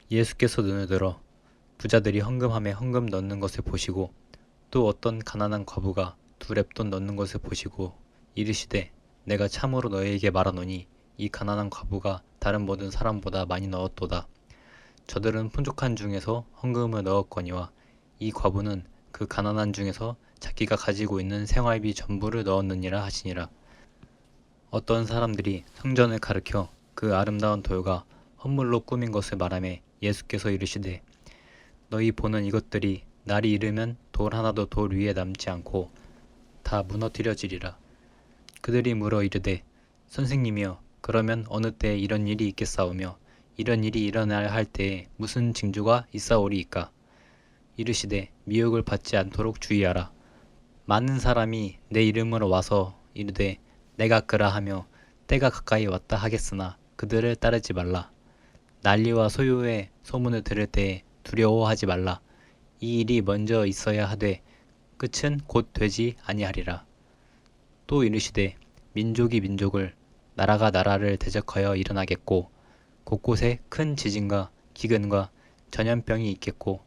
예수께서 눈을 들어 부자들이 헌금함에 헌금 넣는 것을 보시고 또 어떤 가난한 과부가 2렙돈 넣는 것을 보시고 이르시되 내가 참으로 너희에게 말하노니 이 가난한 과부가 다른 모든 사람보다 많이 넣었도다. 저들은 풍족한 중에서 헌금을 넣었거니와 이 과부는 그 가난한 중에서 자기가 가지고 있는 생활비 전부를 넣었느니라 하시니라. 어떤 사람들이 성전을 가리켜 그 아름다운 돌과 헌물로 꾸민 것을 말하매 예수께서 이르시되 너희 보는 이것들이 날이 이르면 돌 하나도 돌 위에 남지 않고 다 무너뜨려지리라. 그들이 물어 이르되 선생님이여 그러면 어느 때에 이런 일이 있겠사오며 이런 일이 일어나야 할 때에 무슨 징조가 있사오리이까? 이르시되 미혹을 받지 않도록 주의하라. 많은 사람이 내 이름으로 와서 이르되 내가 그라 하며 때가 가까이 왔다 하겠으나 그들을 따르지 말라. 난리와 소요의 소문을 들을 때에 두려워하지 말라. 이 일이 먼저 있어야 하되 끝은 곧 되지 아니하리라. 또 이르시되 민족이 민족을 나라가 나라를 대적하여 일어나겠고 곳곳에 큰 지진과 기근과 전염병이 있겠고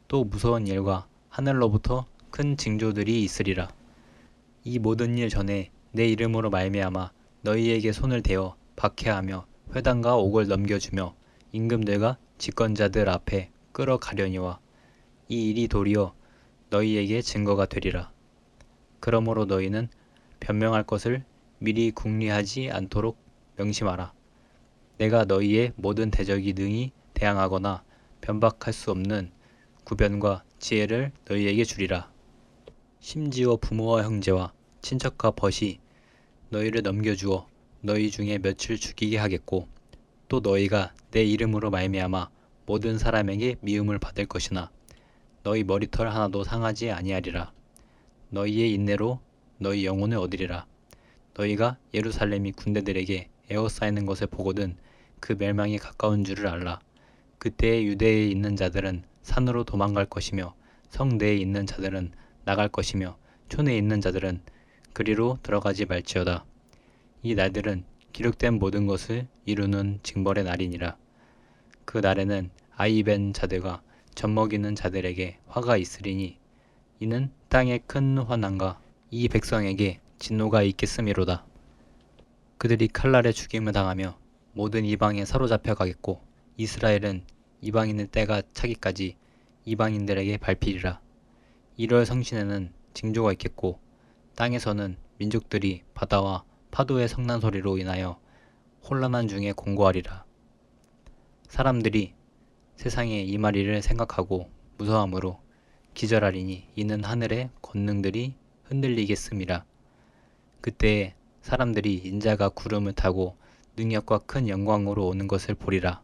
또 무서운 일과 하늘로부터 큰 징조들이 있으리라. 이 모든 일 전에 내 이름으로 말미암아 너희에게 손을 대어 박해하며 회당과 옥을 넘겨주며 임금들과 집권자들 앞에 끌어가려니와 이 일이 도리어 너희에게 증거가 되리라. 그러므로 너희는 변명할 것을 미리 궁리하지 않도록 명심하라. 내가 너희의 모든 대적이 능히 대항하거나 변박할 수 없는 구변과 지혜를 너희에게 주리라. 심지어 부모와 형제와 친척과 벗이 너희를 넘겨주어 너희 중에 며칠 죽이게 하겠고 또 너희가 내 이름으로 말미암아 모든 사람에게 미움을 받을 것이나 너희 머리털 하나도 상하지 아니하리라. 너희의 인내로 너희 영혼을 얻으리라. 너희가 예루살렘이 군대들에게 에워싸이는 것을 보거든 그 멸망이 가까운 줄을 알라. 그때에 유대에 있는 자들은 산으로 도망갈 것이며 성 내에 있는 자들은 나갈 것이며 촌에 있는 자들은 그리로 들어가지 말지어다. 이 날들은 기록된 모든 것을 이루는 징벌의 날이니라. 그 날에는 아이 벤 자들과 젖먹이는 자들에게 화가 있으리니 이는 땅에 큰 환난과 이 백성에게 진노가 있겠음이로다. 그들이 칼날에 죽임을 당하며 모든 이방에 사로잡혀 가겠고 이스라엘은 이방인의 때가 차기까지 이방인들에게 밟히리라. 1월 성신에는 징조가 있겠고 땅에서는 민족들이 바다와 파도의 성난 소리로 인하여 혼란한 중에 공고하리라. 사람들이 세상에 이 말이를 생각하고 무서함으로 기절하리니 이는 하늘의 권능들이 흔들리겠음이라. 그때에 사람들이 인자가 구름을 타고 능력과 큰 영광으로 오는 것을 보리라.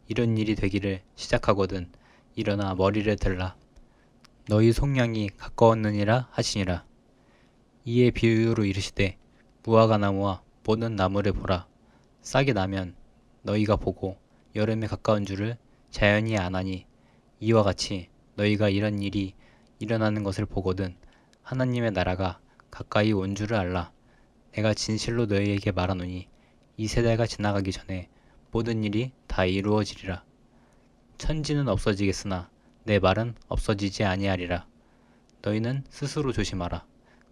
이런 일이 되기를 시작하거든 일어나 머리를 들라. 너희 속량이 가까웠느니라 하시니라. 이에 비유로 이르시되 무화과 나무와 보는 나무를 보라. 싹이 나면 너희가 보고 여름에 가까운 줄을 자연히 아나니 이와 같이 너희가 이런 일이 일어나는 것을 보거든 하나님의 나라가 가까이 온 줄을 알라. 내가 진실로 너희에게 말하노니 이 세대가 지나가기 전에 모든 일이 다 이루어지리라. 천지는 없어지겠으나 내 말은 없어지지 아니하리라. 너희는 스스로 조심하라.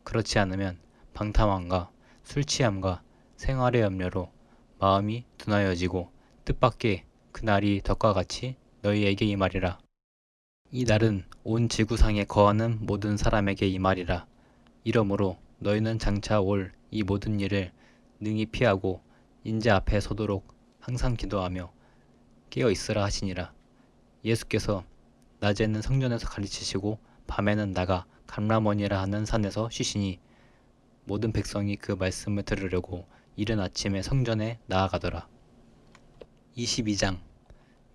그렇지 않으면 방탕함과 술취함과 생활의 염려로 마음이 둔하여지고 뜻밖의 그날이 덕과 같이 너희에게 임하리라. 이 날은 온 지구상에 거하는 모든 사람에게 임하리라. 이러므로 너희는 장차 올 이 모든 일을 능히 피하고 인자 앞에 서도록 항상 기도하며 깨어 있으라 하시니라. 예수께서 낮에는 성전에서 가르치시고 밤에는 나가 감람원이라 하는 산에서 쉬시니 모든 백성이 그 말씀을 들으려고 이른 아침에 성전에 나아가더라. 22장.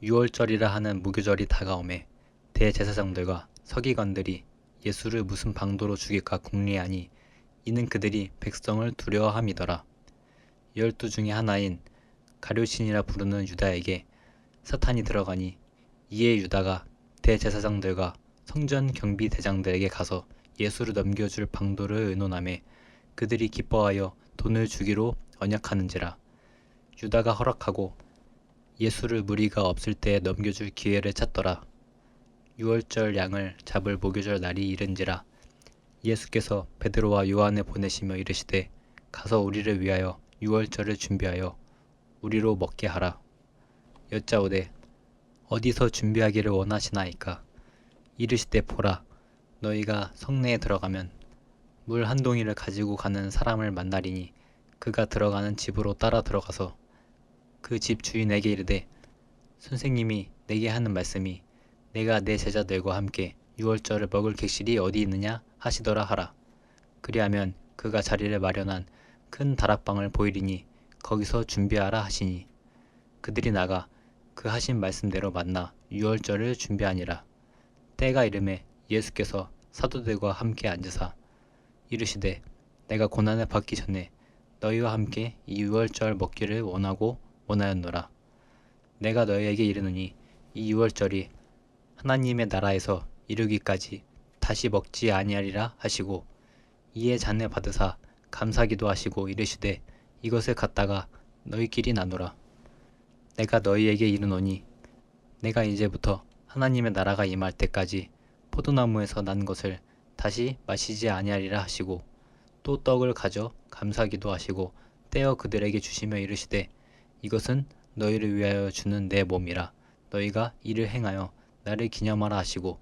유월절이라 하는 무교절이 다가오매 대제사장들과 서기관들이 예수를 무슨 방도로 죽일까 궁리하니 이는 그들이 백성을 두려워함이더라. 12 중에 하나인 가룟신이라 부르는 유다에게 사탄이 들어가니 이에 유다가 대제사장들과 성전 경비 대장들에게 가서 예수를 넘겨줄 방도를 의논하매 그들이 기뻐하여 돈을 주기로 언약하는지라. 유다가 허락하고 예수를 무리가 없을 때에 넘겨줄 기회를 찾더라. 유월절 양을 잡을 목요절 날이 이른지라. 예수께서 베드로와 요한을 보내시며 이르시되 가서 우리를 위하여 유월절을 준비하여 우리로 먹게 하라. 여짜오되 어디서 준비하기를 원하시나이까. 이르시되 보라, 너희가 성내에 들어가면 물 한 동이를 가지고 가는 사람을 만나리니 그가 들어가는 집으로 따라 들어가서 그 집 주인에게 이르되 선생님이 내게 하는 말씀이 내가 내 제자들과 함께 유월절을 먹을 객실이 어디 있느냐 하시더라 하라. 그리하면 그가 자리를 마련한 큰 다락방을 보이리니 거기서 준비하라 하시니 그들이 나가 그 하신 말씀대로 만나 유월절을 준비하니라. 때가 이르매 예수께서 사도들과 함께 앉으사 이르시되 내가 고난을 받기 전에 너희와 함께 이 유월절 먹기를 원하였노라. 내가 너희에게 이르노니 이 유월절이 하나님의 나라에서 이르기까지 다시 먹지 아니하리라 하시고 이에 잔을 받으사 감사기도 하시고 이르시되 이것을 갖다가 너희끼리 나누라. 내가 너희에게 이르노니 내가 이제부터 하나님의 나라가 임할 때까지 포도나무에서 난 것을 다시 마시지 아니하리라 하시고 또 떡을 가져 감사기도 하시고 떼어 그들에게 주시며 이르시되 이것은 너희를 위하여 주는 내 몸이라. 너희가 이를 행하여 나를 기념하라 하시고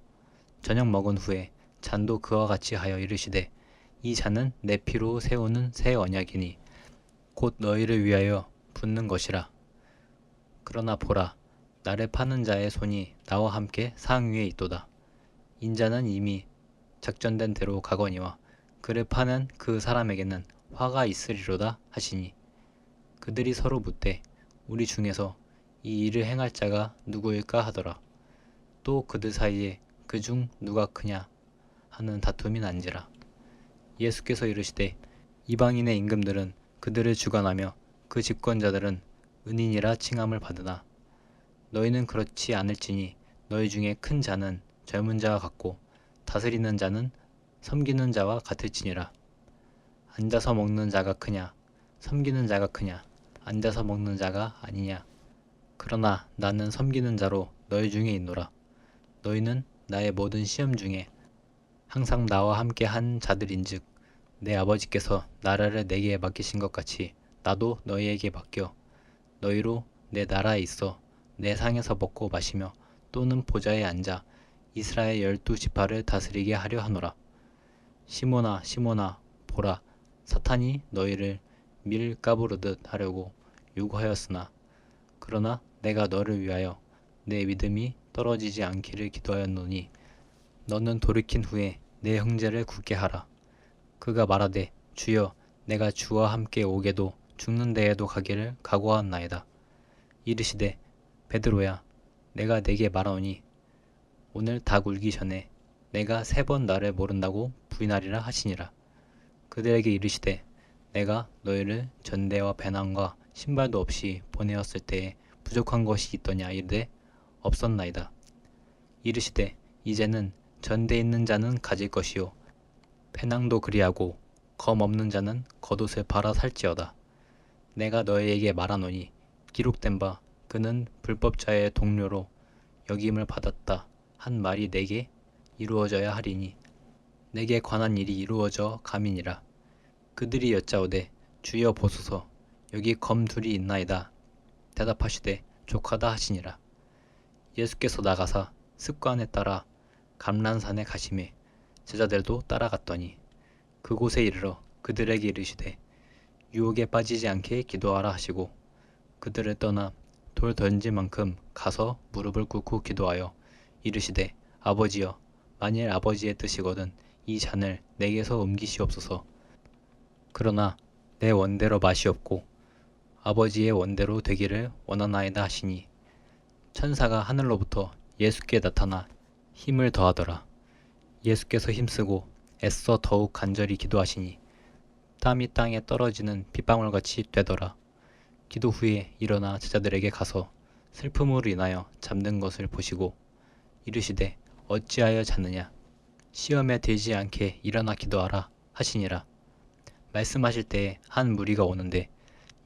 저녁 먹은 후에 잔도 그와 같이 하여 이르시되 이 잔은 내 피로 세우는 새 언약이니 곧 너희를 위하여 붓는 것이라. 그러나 보라, 나를 파는 자의 손이 나와 함께 상 위에 있도다. 인자는 이미 작전된 대로 가거니와 그를 파는 그 사람에게는 화가 있으리로다 하시니 그들이 서로 묻되 우리 중에서 이 일을 행할 자가 누구일까 하더라. 또 그들 사이에 그중 누가 크냐 하는 다툼이 난지라. 예수께서 이르시되 이방인의 임금들은 그들을 주관하며 그 집권자들은 은인이라 칭함을 받으나 너희는 그렇지 않을지니 너희 중에 큰 자는 젊은 자와 같고 다스리는 자는 섬기는 자와 같을지니라. 앉아서 먹는 자가 크냐 섬기는 자가 크냐 앉아서 먹는 자가 아니냐. 그러나 나는 섬기는 자로 너희 중에 있노라. 너희는 나의 모든 시험 중에 항상 나와 함께 한 자들인즉 내 아버지께서 나라를 내게 맡기신 것 같이 나도 너희에게 맡겨 너희로 내 나라에 있어 내 상에서 먹고 마시며 또는 보좌에 앉아 이스라엘 12지파를 다스리게 하려 하노라. 시몬아 시몬아 보라, 사탄이 너희를 밀 까부르듯 하려고 요구하였으나 그러나 내가 너를 위하여 내 믿음이 떨어지지 않기를 기도하였노니 너는 돌이킨 후에 내 형제를 굳게 하라. 그가 말하되 주여 내가 주와 함께 오게도 죽는 데에도 가기를 각오하나이다. 이르시되 베드로야 내가 내게 말하오니 오늘 닭 울기 전에 내가 3번 나를 모른다고 부인하리라 하시니라. 그들에게 이르시되 내가 너희를 전대와 배낭과 신발도 없이 보내었을 때에 부족한 것이 있더냐 이르되 없었나이다. 이르시되 이제는 전대 있는 자는 가질 것이요 배낭도 그리하고 검 없는 자는 겉옷을 팔아 살지어다. 내가 너희에게 말하노니 기록된 바 그는 불법자의 동료로 여김을 받았다 한 말이 내게 이루어져야 하리니 내게 관한 일이 이루어져 감이니라. 그들이 여짜오되 주여 보소서 여기 검 둘이 있나이다. 대답하시되 족하다 하시니라. 예수께서 나가사 습관에 따라 감람산에 가시매 제자들도 따라갔더니 그곳에 이르러 그들에게 이르시되 유혹에 빠지지 않게 기도하라 하시고 그들을 떠나 돌 던질 만큼 가서 무릎을 꿇고 기도하여 이르시되 아버지여 만일 아버지의 뜻이거든 이 잔을 내게서 옮기시옵소서. 그러나 내 원대로 마시옵고 아버지의 원대로 되기를 원하나이다 하시니 천사가 하늘로부터 예수께 나타나 힘을 더하더라. 예수께서 힘쓰고 애써 더욱 간절히 기도하시니 땀이 땅에 떨어지는 빗방울같이 되더라. 기도 후에 일어나 제자들에게 가서 슬픔으로 인하여 잠든 것을 보시고 이르시되 어찌하여 잤느냐? 시험에 들지 않게 일어나 기도하라 하시니라. 말씀하실 때에 한 무리가 오는데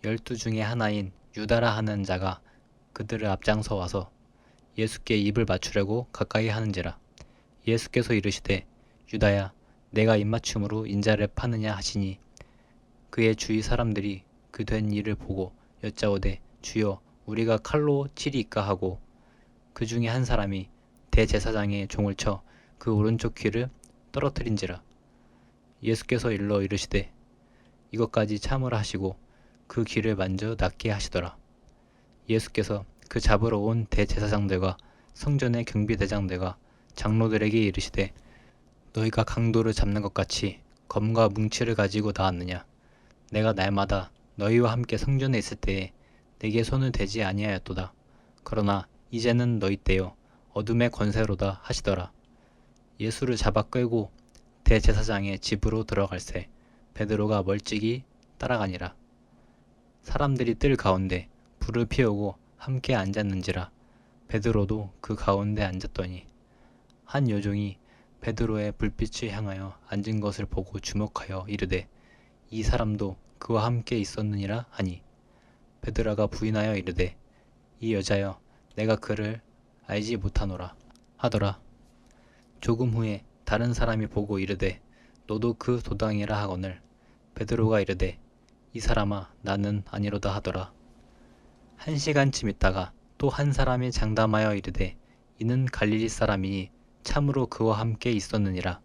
12 중에 하나인 유다라 하는 자가 그들을 앞장서 와서 예수께 입을 맞추려고 가까이 하는지라. 예수께서 이르시되 유다야 내가 입맞춤으로 인자를 파느냐 하시니 그의 주위 사람들이 그 된 일을 보고 여짜오되 주여 우리가 칼로 치리이까 하고 그 중에 한 사람이 대제사장의 종을 쳐 그 오른쪽 귀를 떨어뜨린지라. 예수께서 일러 이르시되 이것까지 참으라 하시고 그 귀를 만져 낫게 하시더라. 예수께서 그 잡으러 온 대제사장들과 성전의 경비대장들과 장로들에게 이르시되 너희가 강도를 잡는 것 같이 검과 뭉치를 가지고 나왔느냐? 내가 날마다 너희와 함께 성전에 있을 때에 내게 손을 대지 아니하였도다. 그러나 이제는 너희 때요 어둠의 권세로다 하시더라. 예수를 잡아 끌고 대제사장의 집으로 들어갈새 베드로가 멀찍이 따라가니라. 사람들이 뜰 가운데 불을 피우고 함께 앉았는지라. 베드로도 그 가운데 앉았더니 한 여종이 베드로의 불빛을 향하여 앉은 것을 보고 주목하여 이르되 이 사람도 그와 함께 있었느니라 하니 베드로가 부인하여 이르되 이 여자여 내가 그를 알지 못하노라 하더라. 조금 후에 다른 사람이 보고 이르되 너도 그 도당이라 하거늘 베드로가 이르되 이 사람아 나는 아니로다 하더라. 1시간쯤 있다가 또 한 사람이 장담하여 이르되 이는 갈릴리 사람이니 참으로 그와 함께 있었느니라.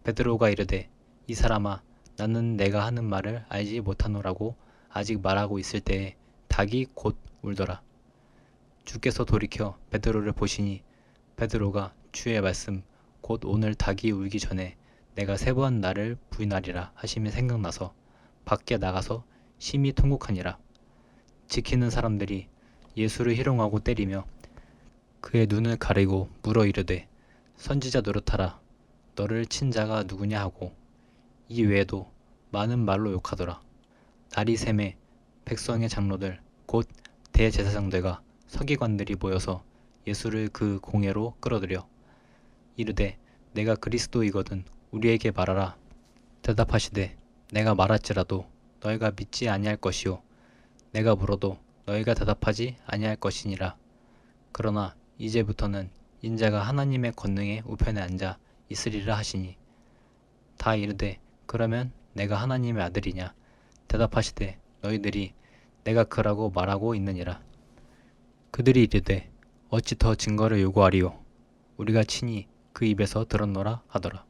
베드로가 이르되 이 사람아 나는 내가 하는 말을 알지 못하노라고 아직 말하고 있을 때에 닭이 곧 울더라. 주께서 돌이켜 베드로를 보시니 베드로가 주의 말씀 곧 오늘 닭이 울기 전에 내가 3번 나를 부인하리라 하심이 생각나서 밖에 나가서 심히 통곡하니라. 지키는 사람들이 예수를 희롱하고 때리며 그의 눈을 가리고 물어 이르되 선지자 노릇하라 너를 친 자가 누구냐 하고 이 외에도 많은 말로 욕하더라. 날이 새매 백성의 장로들 곧 대제사장들과 서기관들이 모여서 예수를 그 공회로 끌어들여 이르되 내가 그리스도이거든 우리에게 말하라. 대답하시되 내가 말할지라도 너희가 믿지 아니할 것이요 내가 물어도 너희가 대답하지 아니할 것이니라. 그러나 이제부터는 인자가 하나님의 권능의 우편에 앉아 있으리라 하시니 다 이르되 그러면 내가 하나님의 아들이냐? 대답하시되 너희들이 내가 그라고 말하고 있느니라. 그들이 이르되 어찌 더 증거를 요구하리요? 우리가 친히 그 입에서 들었노라 하더라.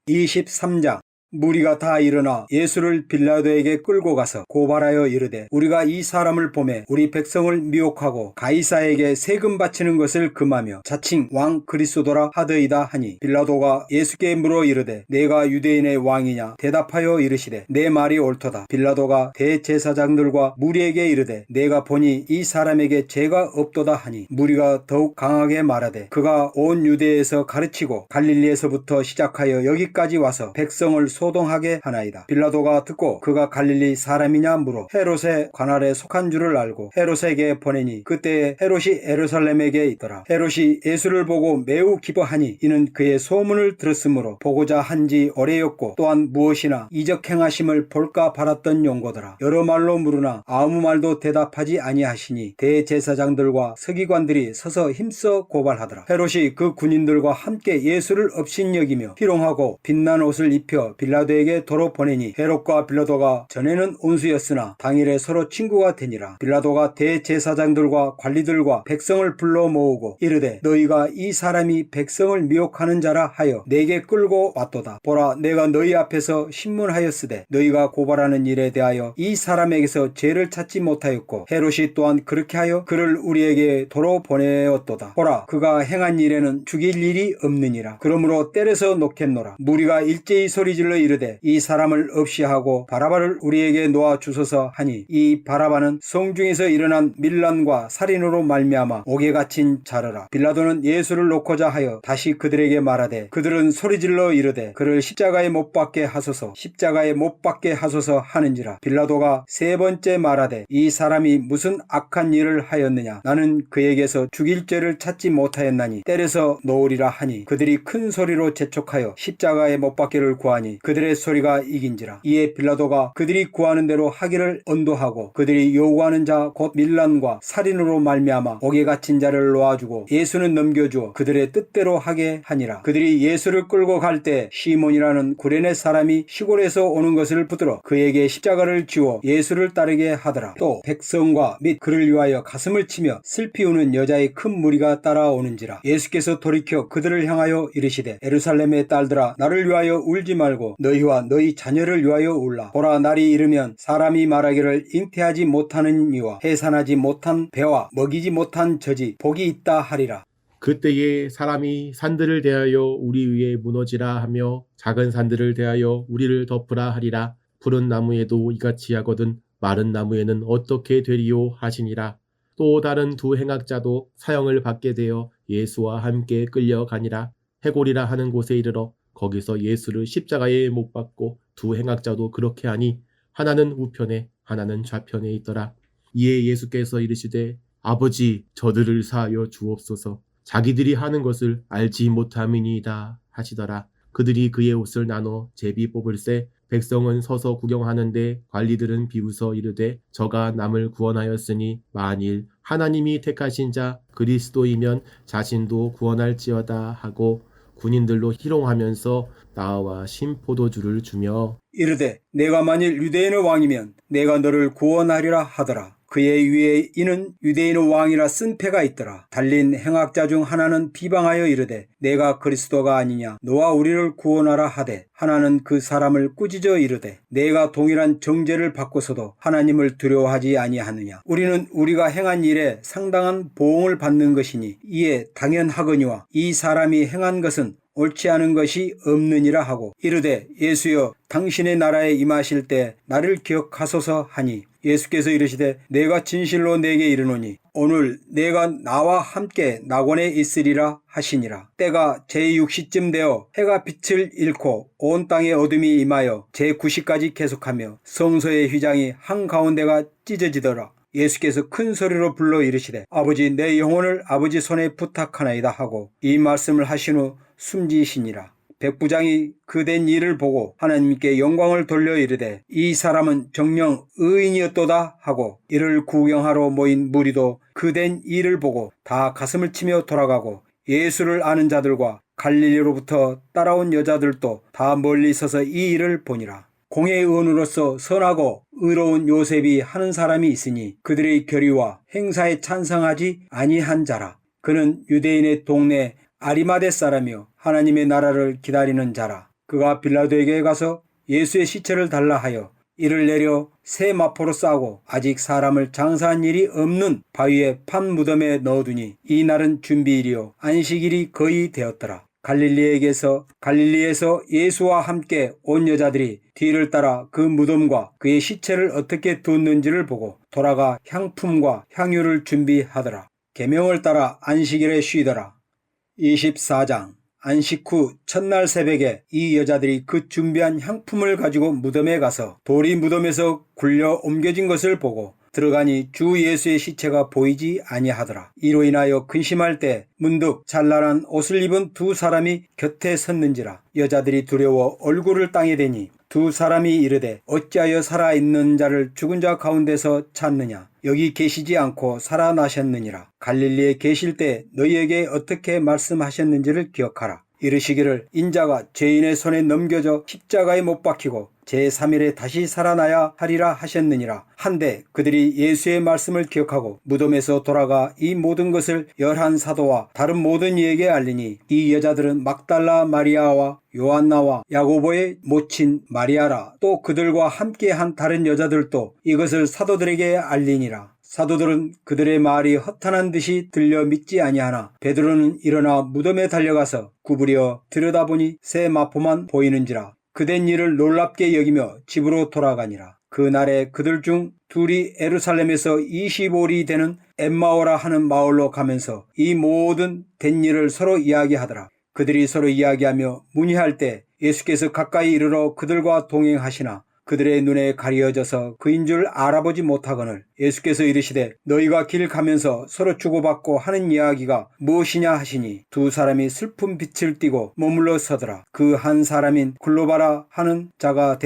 23장 무리가 다 일어나 예수를 빌라도에게 끌고 가서 고발하여 이르되 우리가 이 사람을 보매 우리 백성을 미혹하고 가이사에게 세금 바치는 것을 금하며 자칭 왕 그리스도라 하더이다 하니 빌라도가 예수께 물어 이르되 내가 유대인의 왕이냐? 대답하여 이르시되 내 말이 옳도다. 빌라도가 대제사장들과 무리에게 이르되 내가 보니 이 사람에게 죄가 없도다 하니 무리가 더욱 강하게 말하되 그가 온 유대에서 가르치고 갈릴리에서부터 시작하여 여기까지 와서 백성을 소동하게 하나이다. 빌라도가 듣고 그가 갈릴리 사람이냐 물어 헤롯의 관할에 속한 줄을 알고 헤롯에게 보내니 그때 헤롯이 예루살렘에게 있더라. 헤롯이 예수를 보고 매우 기뻐하니 이는 그의 소문을 들었으므로 보고자 한지 오래였고 또한 무엇이나 이적 행하심을 볼까 바랐던 용고더라. 여러 말로 물으나 아무 말도 대답하지 아니하시니 대제사장들과 서기관들이 서서 힘써 고발하더라. 헤롯이 그 군인들과 함께 예수를 업신여기며 희롱하고 빛난 옷을 입혀 빌라도에게 도로 보내니 헤롯과 빌라도가 전에는 온수였으나 당일에 서로 친구가 되니라. 빌라도가 대제사장들과 관리들과 백성을 불러 모으고 이르되 너희가 이 사람이 백성을 미혹하는 자라 하여 내게 끌고 왔도다. 보라 내가 너희 앞에서 신문하였으되 너희가 고발하는 일에 대하여 이 사람에게서 죄를 찾지 못하였고 헤롯이 또한 그렇게 하여 그를 우리에게 도로 보내었도다. 보라 그가 행한 일에는 죽일 일이 없느니라. 그러므로 때려서 놓겠노라. 무리가 일제히 소리질러 이르되 이 사람을 없이 하고 바라바를 우리에게 놓아 주소서 하니 이 바라바는 성중에서 일어난 밀란과 살인으로 말미암아 옥에 갇힌 자르라. 빌라도는 예수를 놓고자 하여 다시 그들에게 말하되 그들은 소리질러 이르되 그를 십자가에 못 박게 하소서 십자가에 못 박게 하소서 하는지라. 빌라도가 세 번째 말하되 이 사람이 무슨 악한 일을 하였느냐 나는 그에게서 죽일 죄를 찾지 못하였나니 때려서 놓으리라 하니 그들이 큰 소리로 재촉하여 십자가에 못 박기를 구하니 그들의 소리가 이긴지라. 이에 빌라도가 그들이 구하는 대로 하기를 언도하고 그들이 요구하는 자 곧 밀란과 살인으로 말미암아 옥에 갇힌 자를 놓아주고 예수는 넘겨주어 그들의 뜻대로 하게 하니라. 그들이 예수를 끌고 갈 때 시몬이라는 구레네 사람이 시골에서 오는 것을 붙들어 그에게 십자가를 지워 예수를 따르게 하더라. 또 백성과 및 그를 위하여 가슴을 치며 슬피 우는 여자의 큰 무리가 따라오는지라. 예수께서 돌이켜 그들을 향하여 이르시되 예루살렘의 딸들아 나를 위하여 울지 말고 너희와 너희 자녀를 위하여 울라. 보라 날이 이르면 사람이 말하기를 잉태하지 못하는 이와 해산하지 못한 배와 먹이지 못한 젖이 복이 있다 하리라. 그때에 사람이 산들을 대하여 우리 위에 무너지라 하며 작은 산들을 대하여 우리를 덮으라 하리라. 푸른 나무에도 이같이 하거든 마른 나무에는 어떻게 되리요 하시니라. 또 다른 두 행악자도 사형을 받게 되어 예수와 함께 끌려가니라. 해골이라 하는 곳에 이르러 거기서 예수를 십자가에 못 박고 두 행악자도 그렇게 하니 하나는 우편에 하나는 좌편에 있더라. 이에 예수께서 이르시되 아버지 저들을 사하여 주옵소서 자기들이 하는 것을 알지 못함이니이다 하시더라. 그들이 그의 옷을 나눠 제비 뽑을새 백성은 서서 구경하는데 관리들은 비웃어 이르되 저가 남을 구원하였으니 만일 하나님이 택하신 자 그리스도이면 자신도 구원할지어다 하고 군인들로 희롱하면서 나와 신포도주를 주며 이르되 내가 만일 유대인의 왕이면 내가 너를 구원하리라 하더라. 그의 위에 이는 유대인의 왕이라 쓴 패가 있더라. 달린 행악자 중 하나는 비방하여 이르되 내가 그리스도가 아니냐 너와 우리를 구원하라 하되 하나는 그 사람을 꾸짖어 이르되 내가 동일한 정죄를 받고서도 하나님을 두려워하지 아니하느냐. 우리는 우리가 행한 일에 상당한 보응을 받는 것이니 이에 당연하거니와 이 사람이 행한 것은 옳지 않은 것이 없느니라 하고 이르되 예수여 당신의 나라에 임하실 때 나를 기억하소서 하니 예수께서 이르시되 내가 진실로 내게 이르노니 오늘 내가 나와 함께 낙원에 있으리라 하시니라. 때가 제6시쯤 되어 해가 빛을 잃고 온 땅에 어둠이 임하여 제9시까지 계속하며 성소의 휘장이 한가운데가 찢어지더라. 예수께서 큰 소리로 불러 이르시되 아버지 내 영혼을 아버지 손에 부탁하나이다 하고 이 말씀을 하신 후 숨지시니라. 백부장이 그된 일을 보고 하나님께 영광을 돌려 이르되 이 사람은 정녕 의인이었도다 하고 이를 구경하러 모인 무리도 그된 일을 보고 다 가슴을 치며 돌아가고 예수를 아는 자들과 갈릴리로부터 따라온 여자들도 다 멀리 서서 이 일을 보니라. 공의 의원으로서 선하고 의로운 요셉이 하는 사람이 있으니 그들의 결의와 행사에 찬성하지 아니한 자라. 그는 유대인의 동네 아리마대 사람이요 하나님의 나라를 기다리는 자라. 그가 빌라도에게 가서 예수의 시체를 달라 하여 이를 내려 새 마포로 싸고 아직 사람을 장사한 일이 없는 바위에 판 무덤에 넣어두니 이 날은 준비일이요 안식일이 거의 되었더라. 갈릴리에서 예수와 함께 온 여자들이 뒤를 따라 그 무덤과 그의 시체를 어떻게 두었는지를 보고 돌아가 향품과 향유를 준비하더라. 계명을 따라 안식일에 쉬더라. 24장 안식 후 첫날 새벽에 이 여자들이 그 준비한 향품을 가지고 무덤에 가서 돌이 무덤에서 굴려 옮겨진 것을 보고 들어가니 주 예수의 시체가 보이지 아니하더라. 이로 인하여 근심할 때 문득 찬란한 옷을 입은 두 사람이 곁에 섰는지라. 여자들이 두려워 얼굴을 땅에 대니 두 사람이 이르되 어찌하여 살아있는 자를 죽은 자 가운데서 찾느냐. 여기 계시지 않고 살아나셨느니라. 갈릴리에 계실 때 너희에게 어떻게 말씀하셨는지를 기억하라. 이르시기를 인자가 죄인의 손에 넘겨져 십자가에 못 박히고 제3일에 다시 살아나야 하리라 하셨느니라. 한데 그들이 예수의 말씀을 기억하고 무덤에서 돌아가 이 모든 것을 11사도와 다른 모든 이에게 알리니 이 여자들은 막달라 마리아와 요한나와 야고보의 모친 마리아라. 또 그들과 함께한 다른 여자들도 이것을 사도들에게 알리니라. 사도들은 그들의 말이 허탄한 듯이 들려 믿지 아니하나 베드로는 일어나 무덤에 달려가서 구부려 들여다보니 새 마포만 보이는지라. 그된 일을 놀랍게 여기며 집으로 돌아가니라. 그날에 그들 중 둘이 예루살렘에서 25里되는 엠마오라 하는 마을로 가면서 이 모든 된 일을 서로 이야기하더라. 그들이 서로 이야기하며 문의할 때 예수께서 가까이 이르러 그들과 동행하시나 그들의 눈에 가려져서 그인 줄 알아보지 못하거늘 예수께서 이르시되 너희가 길 가면서 서로 주고받고 하는 이야기가 무엇이냐 하시니 두 사람이 슬픈 빛을 띠고 머물러 서더라. 그 한 사람인 글로바라 하는 자가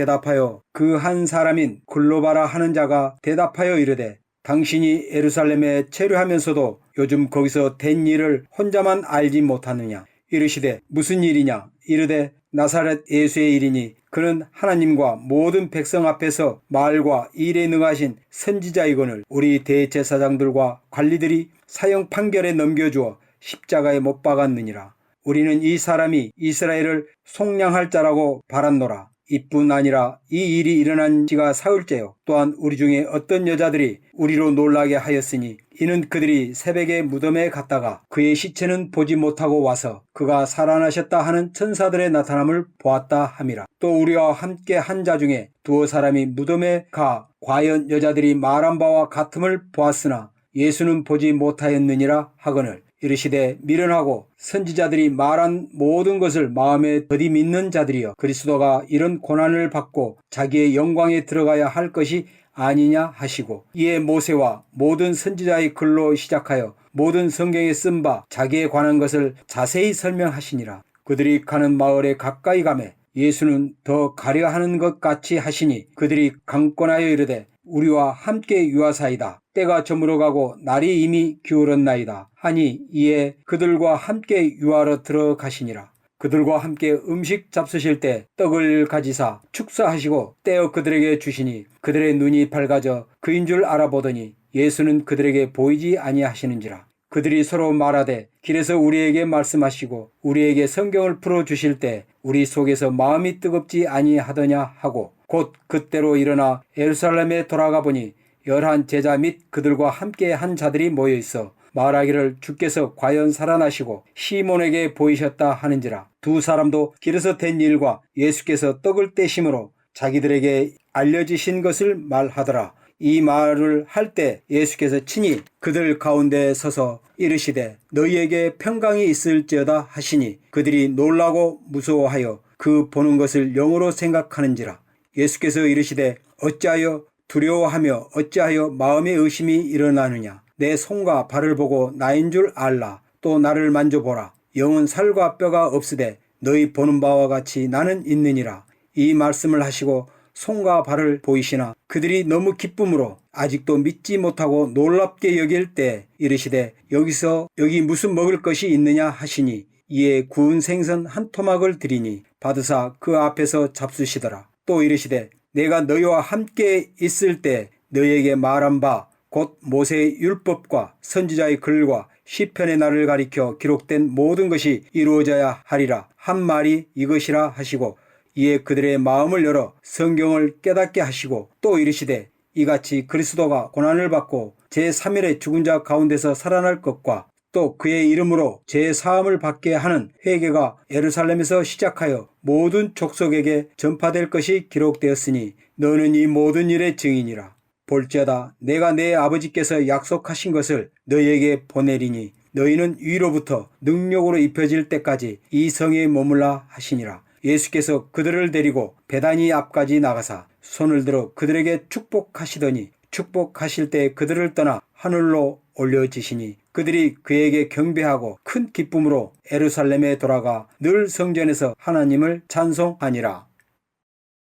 대답하여 이르되 당신이 예루살렘에 체류하면서도 요즘 거기서 된 일을 혼자만 알지 못하느냐. 이르시되 무슨 일이냐. 이르되 나사렛 예수의 일이니 그는 하나님과 모든 백성 앞에서 말과 일에 능하신 선지자이거늘 우리 대제사장들과 관리들이 사형 판결에 넘겨주어 십자가에 못 박았느니라. 우리는 이 사람이 이스라엘을 속량할 자라고 바랐노라. 이뿐 아니라 이 일이 일어난 지가 사흘째요. 또한 우리 중에 어떤 여자들이 우리로 놀라게 하였으니 이는 그들이 새벽에 무덤에 갔다가 그의 시체는 보지 못하고 와서 그가 살아나셨다 하는 천사들의 나타남을 보았다 함이라. 또 우리와 함께 한 자 중에 두어 사람이 무덤에 가 과연 여자들이 말한 바와 같음을 보았으나 예수는 보지 못하였느니라 하거늘 이르시되 미련하고 선지자들이 말한 모든 것을 마음에 더디 믿는 자들이여 그리스도가 이런 고난을 받고 자기의 영광에 들어가야 할 것이 아니냐 하시고 이에 모세와 모든 선지자의 글로 시작하여 모든 성경에 쓴 바 자기에 관한 것을 자세히 설명하시니라. 그들이 가는 마을에 가까이 가매 예수는 더 가려 하는 것 같이 하시니 그들이 강권하여 이르되 우리와 함께 유하사이다. 때가 저물어가고 날이 이미 기울었나이다 하니 이에 그들과 함께 유하러 들어가시니라. 그들과 함께 음식 잡수실 때 떡을 가지사 축사하시고 떼어 그들에게 주시니 그들의 눈이 밝아져 그인 줄 알아보더니 예수는 그들에게 보이지 아니하시는지라. 그들이 서로 말하되 길에서 우리에게 말씀하시고 우리에게 성경을 풀어주실 때 우리 속에서 마음이 뜨겁지 아니하더냐 하고 곧 그때로 일어나 예루살렘에 돌아가 보니 11 제자 및 그들과 함께 한 자들이 모여 있어 말하기를 주께서 과연 살아나시고 시몬에게 보이셨다 하는지라. 두 사람도 길에서 된 일과 예수께서 떡을 떼심으로 자기들에게 알려지신 것을 말하더라. 이 말을 할 때 예수께서 친히 그들 가운데 서서 이르시되 너희에게 평강이 있을지어다 하시니 그들이 놀라고 무서워하여 그 보는 것을 영으로 생각하는지라. 예수께서 이르시되 어찌하여 두려워하며 어찌하여 마음의 의심이 일어나느냐. 내 손과 발을 보고 나인 줄 알라. 또 나를 만져보라. 영은 살과 뼈가 없으되 너희 보는 바와 같이 나는 있느니라. 이 말씀을 하시고 손과 발을 보이시나 그들이 너무 기쁨으로 아직도 믿지 못하고 놀랍게 여길 때 이르시되 여기 무슨 먹을 것이 있느냐 하시니 이에 구운 생선 한 토막을 드리니 받으사 그 앞에서 잡수시더라. 또 이르시되 내가 너희와 함께 있을 때 너희에게 말한 바 곧 모세의 율법과 선지자의 글과 시편의 날을 가리켜 기록된 모든 것이 이루어져야 하리라 한 말이 이것이라 하시고 이에 그들의 마음을 열어 성경을 깨닫게 하시고 또 이르시되 이같이 그리스도가 고난을 받고 제3일에 죽은 자 가운데서 살아날 것과 또 그의 이름으로 제사함을 받게 하는 회개가 예루살렘에서 시작하여 모든 족속에게 전파될 것이 기록되었으니 너는 이 모든 일의 증인이라. 볼지어다 내가 내 아버지께서 약속하신 것을 너희에게 보내리니 너희는 위로부터 능력으로 입혀질 때까지 이 성에 머물라 하시니라. 예수께서 그들을 데리고 베다니 앞까지 나가사 손을 들어 그들에게 축복하시더니 축복하실 때 그들을 떠나 하늘로 올려지시니 그들이 그에게 경배하고 큰 기쁨으로 예루살렘에 돌아가 늘 성전에서 하나님을 찬송하니라.